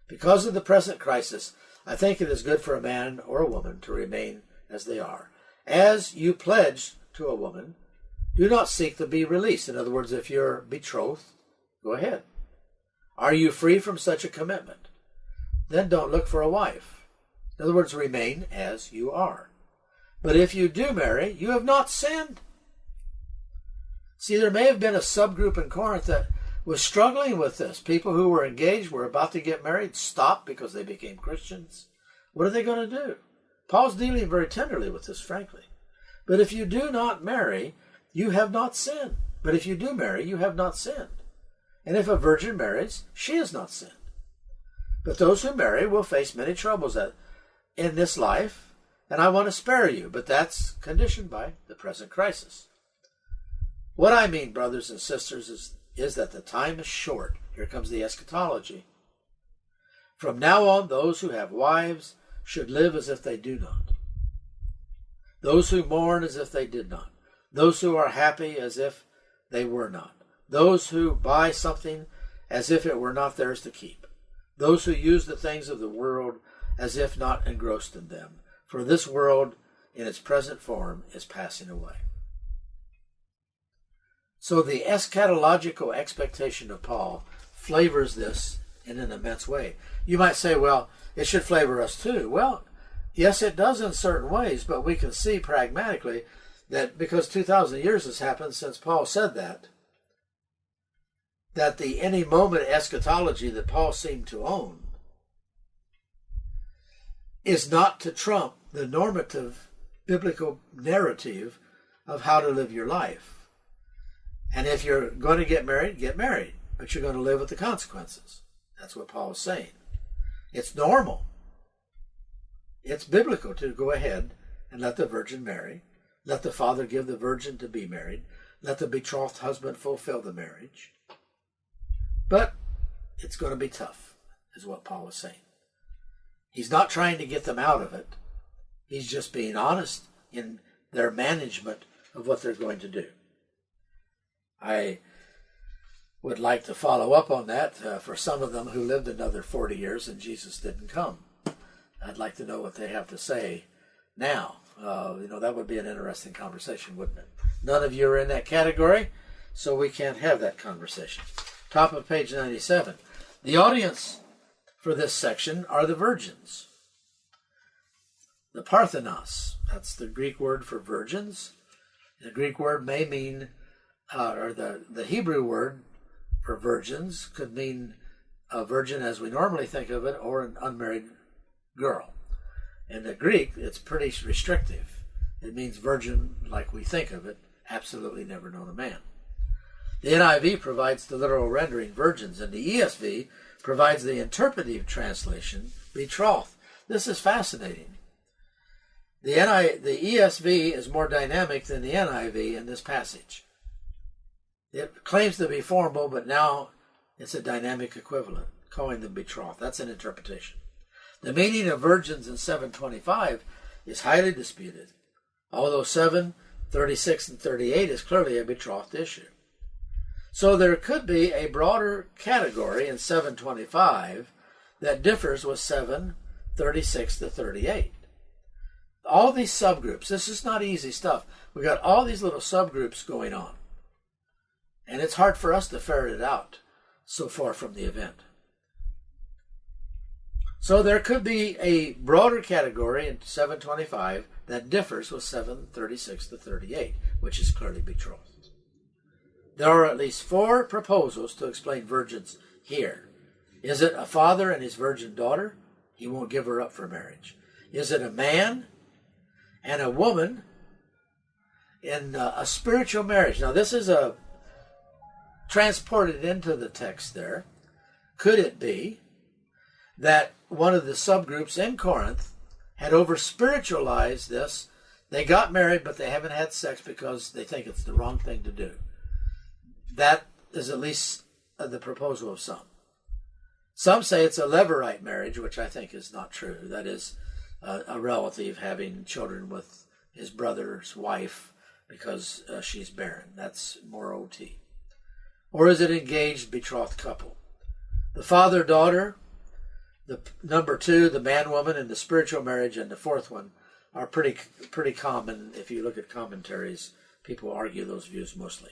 B: Because of the present crisis, I think it is good for a man or a woman to remain as they are. As you pledge to a woman, do not seek to be released. In other words, if you're betrothed, go ahead. Are you free from such a commitment? Then don't look for a wife. In other words, remain as you are. But if you do marry, you have not sinned. See, there may have been a subgroup in Corinth that was struggling with this. People who were engaged, were about to get married, stopped because they became Christians. What are they going to do? Paul's dealing very tenderly with this, frankly. But if you do not marry, you have not sinned. But if you do marry, you have not sinned. And if a virgin marries, she has not sinned. But those who marry will face many troubles in this life, and I want to spare you, but that's conditioned by the present crisis. What I mean, brothers and sisters, is that the time is short. Here comes the eschatology. From now on, those who have wives should live as if they do not. Those who mourn as if they did not. Those who are happy as if they were not. Those who buy something as if it were not theirs to keep. Those who use the things of the world as if not engrossed in them. For this world, in its present form, is passing away. So the eschatological expectation of Paul flavors this in an immense way. You might say, well, it should flavor us too. Well, yes, it does in certain ways, but we can see pragmatically that because 2,000 years has happened since Paul said that the any moment eschatology that Paul seemed to own is not to trump the normative biblical narrative of how to live your life. And if you're going to get married, but you're going to live with the consequences. That's what Paul is saying. It's normal. It's biblical to go ahead and let the virgin marry. Let the father give the virgin to be married. Let the betrothed husband fulfill the marriage. But it's going to be tough, is what Paul is saying. He's not trying to get them out of it. He's just being honest in their management of what they're going to do. I would like to follow up on that for some of them who lived another 40 years and Jesus didn't come. I'd like to know what they have to say now. That would be an interesting conversation, wouldn't it? None of you are in that category, so we can't have that conversation. Top of page 97. The audience for this section are the virgins. The Parthenos, that's the Greek word for virgins. The Greek word may mean the Hebrew word for virgins could mean a virgin as we normally think of it, or an unmarried girl. In the Greek, it's pretty restrictive. It means virgin like we think of it, absolutely never known a man. The NIV provides the literal rendering, virgins, and the ESV provides the interpretive translation, betrothed. This is fascinating. The ESV is more dynamic than the NIV in this passage. It claims to be formal, but now it's a dynamic equivalent, calling them betrothed. That's an interpretation. The meaning of virgins in 725 is highly disputed, although 7, 36, and 38 is clearly a betrothed issue. So there could be a broader category in 725 that differs with 7, 36 to 38. All these subgroups, this is not easy stuff. We've got all these little subgroups going on. And it's hard for us to ferret it out so far from the event. So there could be a broader category in 725 that differs with 736 to 38, which is clearly betrothed. There are at least 4 proposals to explain virgins here. Is it a father and his virgin daughter? He won't give her up for marriage. Is it a man and a woman in a spiritual marriage? Now this is a transported into the text there, could it be that one of the subgroups in Corinth had over-spiritualized this? They got married, but they haven't had sex because they think it's the wrong thing to do. That is at least the proposal of some. Some say it's a levirate marriage, which I think is not true. That is a relative having children with his brother's wife because she's barren. That's more OT. Or is it engaged, betrothed couple? The father-daughter, the number two, the man-woman, and the spiritual marriage, and the fourth one are pretty common. If you look at commentaries, people argue those views mostly.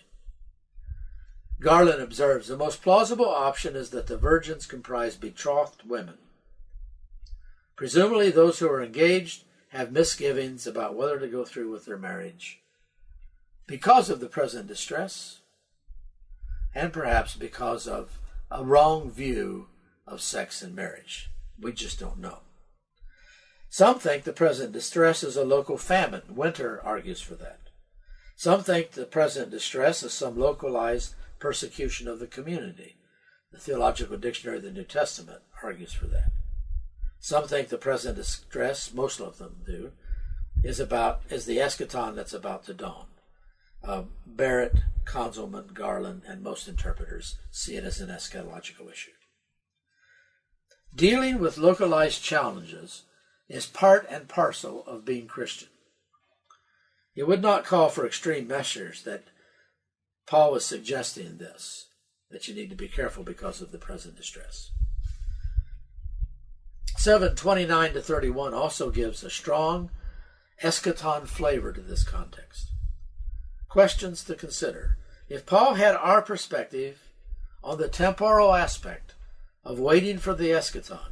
B: Garland observes, the most plausible option is that the virgins comprise betrothed women. Presumably those who are engaged have misgivings about whether to go through with their marriage because of the present distress, and perhaps because of a wrong view of sex and marriage. We just don't know. Some think the present distress is a local famine. Winter argues for that. Some think the present distress is some localized persecution of the community. The Theological Dictionary of the New Testament argues for that. Some think the present distress, most of them do, is the eschaton that's about to dawn. Barrett, Conzelman, Garland, and most interpreters see it as an eschatological issue. Dealing with localized challenges is part and parcel of being Christian. It would not call for extreme measures that Paul was suggesting in this, that you need to be careful because of the present distress. 7:29-31 also gives a strong eschaton flavor to this context. Questions to consider. If Paul had our perspective on the temporal aspect of waiting for the eschaton,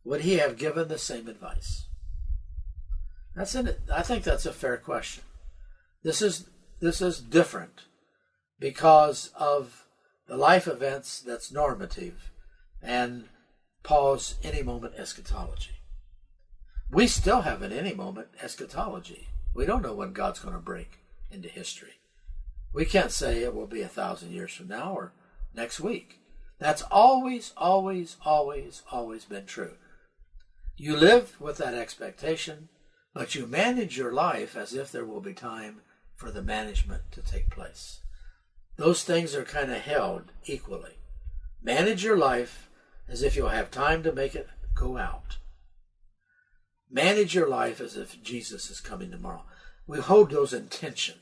B: would he have given the same advice? I think that's a fair question. This is different because of the life events that's normative and Paul's any moment eschatology. We still have an any moment eschatology. We don't know when God's going to break into history. We can't say it will be 1,000 years from now or next week. That's always been true. You live with that expectation, but you manage your life as if there will be time for the management to take place. Those things are kind of held equally. Manage your life as if you'll have time to make it go out. Manage your life as if Jesus is coming tomorrow. We hold those in tension.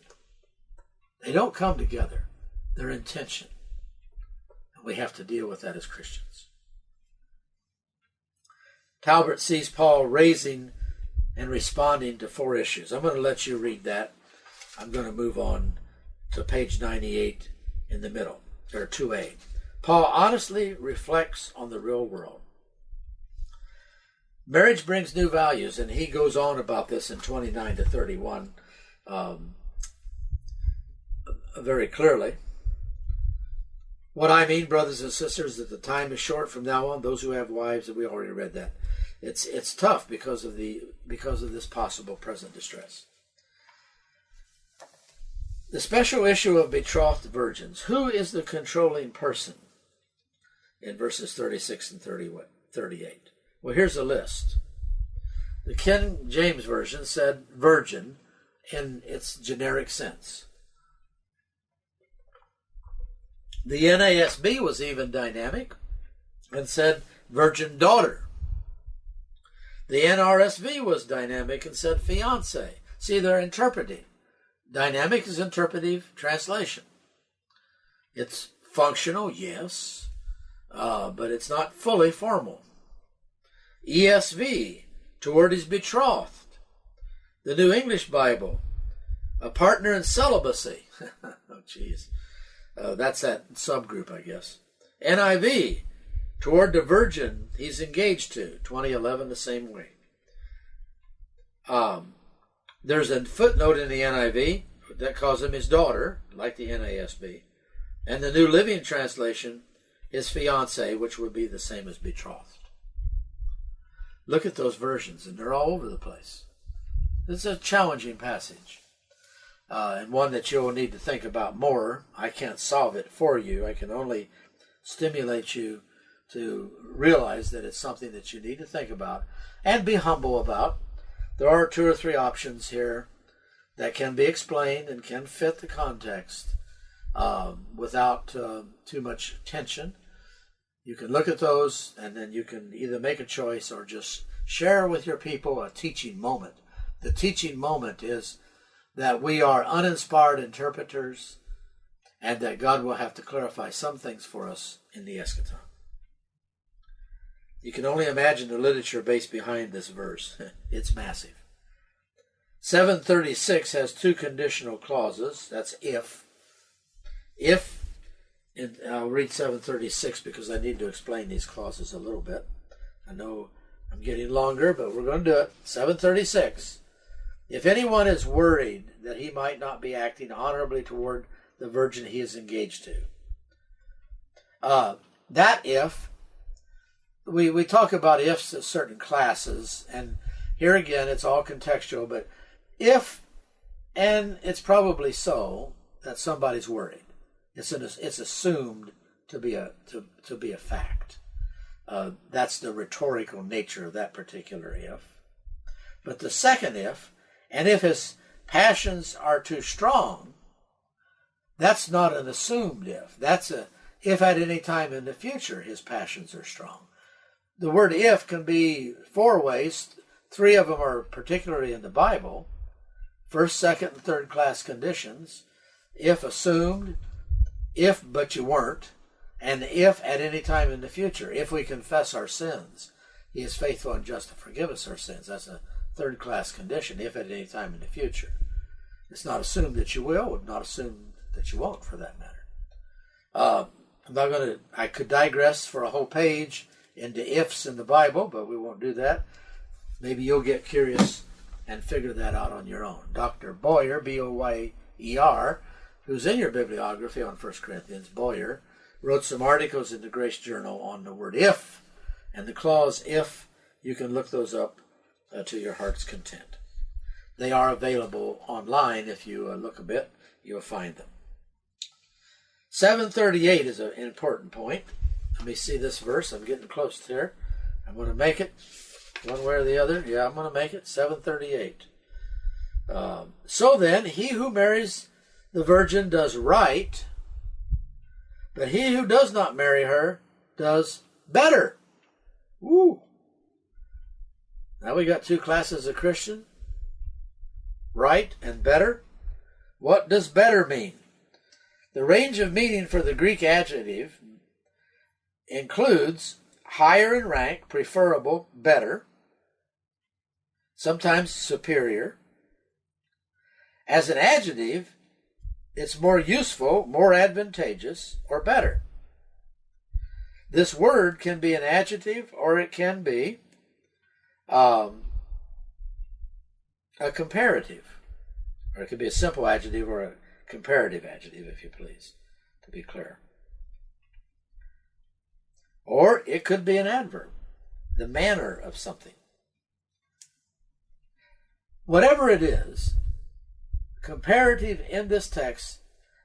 B: They don't come together. They're in tension. And we have to deal with that as Christians. Talbert sees Paul raising and responding to 4 issues. I'm going to let you read that. I'm going to move on to page 98 in the middle, or 2a. Paul honestly reflects on the real world. Marriage brings new values, and he goes on about this in 29-31 very clearly. What I mean, brothers and sisters, that the time is short from now on. Those who have wives, and we already read that. It's tough because of this possible present distress. The special issue of betrothed virgins. Who is the controlling person? In verses 36 and 38. Well, here's a list. The King James Version said virgin in its generic sense. The NASB was even dynamic and said virgin daughter. The NRSV was dynamic and said fiancé. See, they're interpreting. Dynamic is interpretive translation. It's functional, yes, but it's not fully formal. ESV, toward his betrothed. The New English Bible, a partner in celibacy. Oh, jeez. That's that subgroup, I guess. NIV, toward the virgin he's engaged to. 2011, the same way. There's a footnote in the NIV that calls him his daughter, like the NASB. And the New Living Translation, his fiancé, which would be the same as betrothed. Look at those versions, and they're all over the place. This is a challenging passage. and one that you'll need to think about more. I can't solve it for you. I can only stimulate you to realize that it's something that you need to think about and be humble about. There are 2 or 3 options here that can be explained and can fit the context without too much tension. You can look at those, and then you can either make a choice or just share with your people a teaching moment. The teaching moment is that we are uninspired interpreters and that God will have to clarify some things for us in the eschaton. You can only imagine the literature based behind this verse. It's massive. 736 has 2 conditional clauses. That's if. If, and I'll read 736 because I need to explain these clauses a little bit. I know I'm getting longer, but we're going to do it. 736. If anyone is worried that he might not be acting honorably toward the virgin he is engaged to. That if, we talk about ifs at certain classes, and here again it's all contextual, but if, and it's probably so, that somebody's worried. It's assumed to be a fact. That's the rhetorical nature of that particular if. But the second if, and if his passions are too strong, that's not an assumed if. That's a if at any time in the future his passions are strong. The word if can be 4 ways. 3 of them are particularly in the Bible. First, second, and third class conditions. If assumed, if but you weren't, and if at any time in the future. If we confess our sins, he is faithful and just to forgive us our sins. That's a third class condition, if at any time in the future. It's not assumed that you will, not assumed that you won't, for that matter. I could digress for a whole page into ifs in the Bible, but we won't do that. Maybe you'll get curious and figure that out on your own. Dr. Boyer, Boyer, who's in your bibliography on 1 Corinthians, Boyer, wrote some articles in the Grace Journal on the word if, and the clause if. You can look those up to your heart's content. They are available online. If you look a bit, you'll find them. 738 is an important point. Let me see this verse. I'm getting close here. I'm going to make it one way or the other. Yeah, I'm going to make it. 738. So then, he who marries the virgin does right, but he who does not marry her does better. Woo! Now we got 2 classes of Christian. Right and better. What does better mean? The range of meaning for the Greek adjective includes higher in rank, preferable, better, sometimes superior. As an adjective, it's more useful, more advantageous, or better. This word can be an adjective or it can be a comparative. Or it could be a simple adjective or a comparative adjective, if you please, to be clear. Or it could be an adverb, the manner of something. Whatever it is, comparative in this text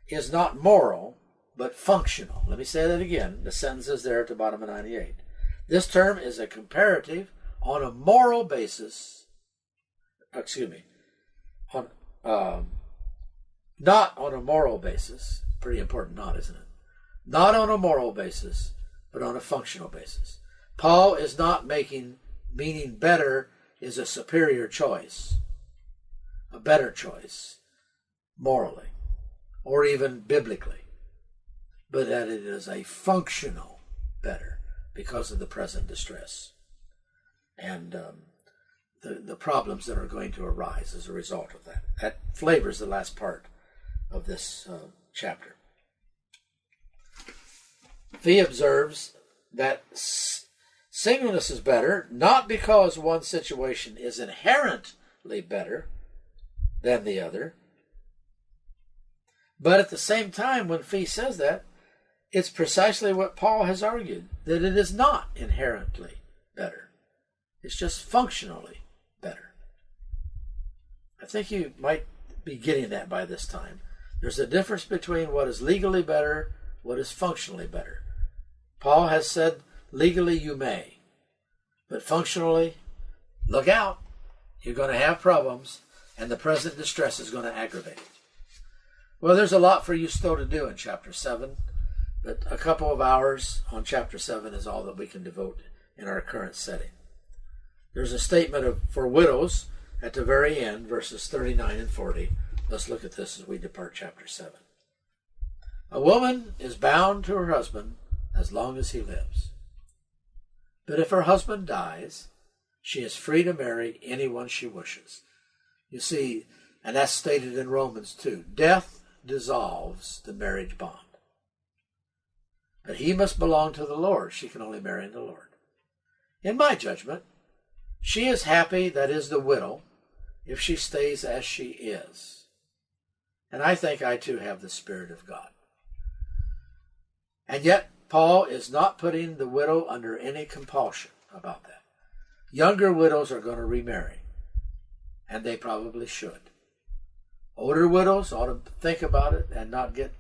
B: is not moral, but functional. Let me say that again. The sentence is there at the bottom of 98. This term is a comparative on a moral basis. Not on a moral basis. Pretty important not, isn't it? Not on a moral basis, but on a functional basis. Paul is not meaning better is a superior choice, a better choice, morally, or even biblically, but that it is a functional better because of the present distress and the problems that are going to arise as a result of that. That flavors the last part of this chapter. He observes that singleness is better, not because one situation is inherently better than the other, but at the same time, when Fee says that, it's precisely what Paul has argued, that it is not inherently better. It's just functionally better. I think you might be getting at by this time. There's a difference between what is legally better, what is functionally better. Paul has said, legally you may, but functionally, look out. You're going to have problems, and the present distress is going to aggravate it. Well, there's a lot for you still to do in chapter 7, but a couple of hours on chapter 7 is all that we can devote in our current setting. There's a statement for widows at the very end, verses 39 and 40. Let's look at this as we depart chapter 7. A woman is bound to her husband as long as he lives. But if her husband dies, she is free to marry anyone she wishes. You see, and that's stated in Romans 2. Death dissolves the marriage bond. But he must belong to the Lord. She can only marry in the Lord. In my judgment, she is happy, that is the widow, if she stays as she is. And I think I too have the Spirit of God. And yet, Paul is not putting the widow under any compulsion about that. Younger widows are going to remarry, and they probably should. Older widows ought to think about it and not get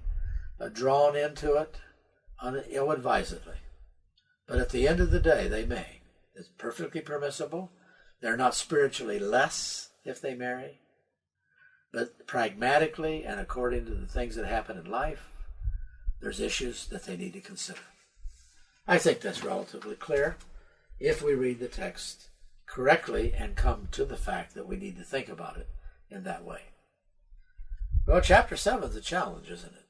B: drawn into it ill-advisedly. But at the end of the day, they may. It's perfectly permissible. They're not spiritually less if they marry. But pragmatically and according to the things that happen in life, there's issues that they need to consider. I think that's relatively clear if we read the text correctly and come to the fact that we need to think about it in that way. Well, chapter 7 is a challenge, isn't it?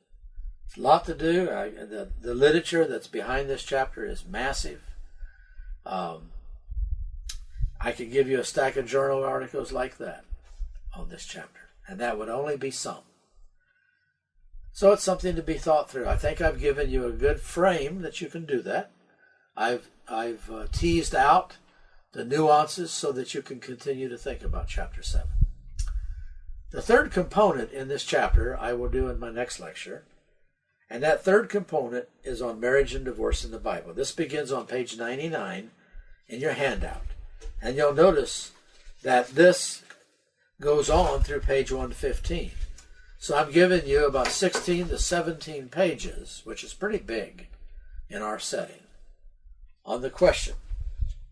B: It's a lot to do. The literature that's behind this chapter is massive. I could give you a stack of journal articles like that on this chapter, and that would only be some. So it's something to be thought through. I think I've given you a good frame that you can do that. I've teased out the nuances so that you can continue to think about chapter 7. The third component in this chapter I will do in my next lecture, and that third component is on marriage and divorce in the Bible. This begins on page 99 in your handout, and you'll notice that this goes on through page 115. So I'm giving you about 16 to 17 pages, which is pretty big in our setting, on the question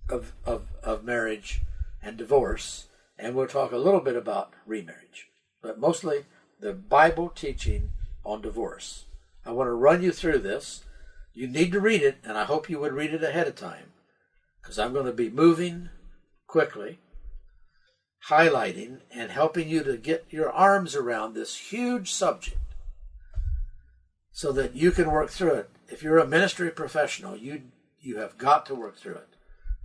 B: of marriage and divorce, and we'll talk a little bit about remarriage, but mostly the Bible teaching on divorce. I want to run you through this. You need to read it, and I hope you would read it ahead of time, because I'm going to be moving quickly, highlighting, and helping you to get your arms around this huge subject so that you can work through it. If you're a ministry professional, you have got to work through it.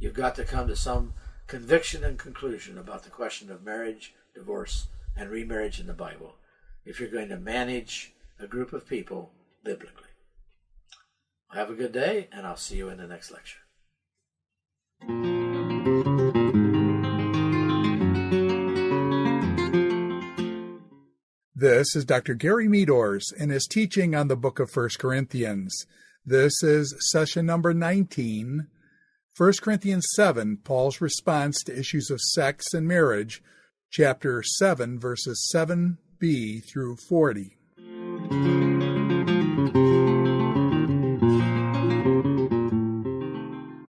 B: You've got to come to some conviction and conclusion about the question of marriage, divorce, and remarriage in the Bible if you're going to manage a group of people biblically. Have a good day, and I'll see you in the next lecture.
A: This is Dr. Gary Meadors and his teaching on the book of 1 Corinthians. This is session number 19, 1 Corinthians 7, Paul's response to issues of sex and marriage, chapter 7, verses 7b through 40.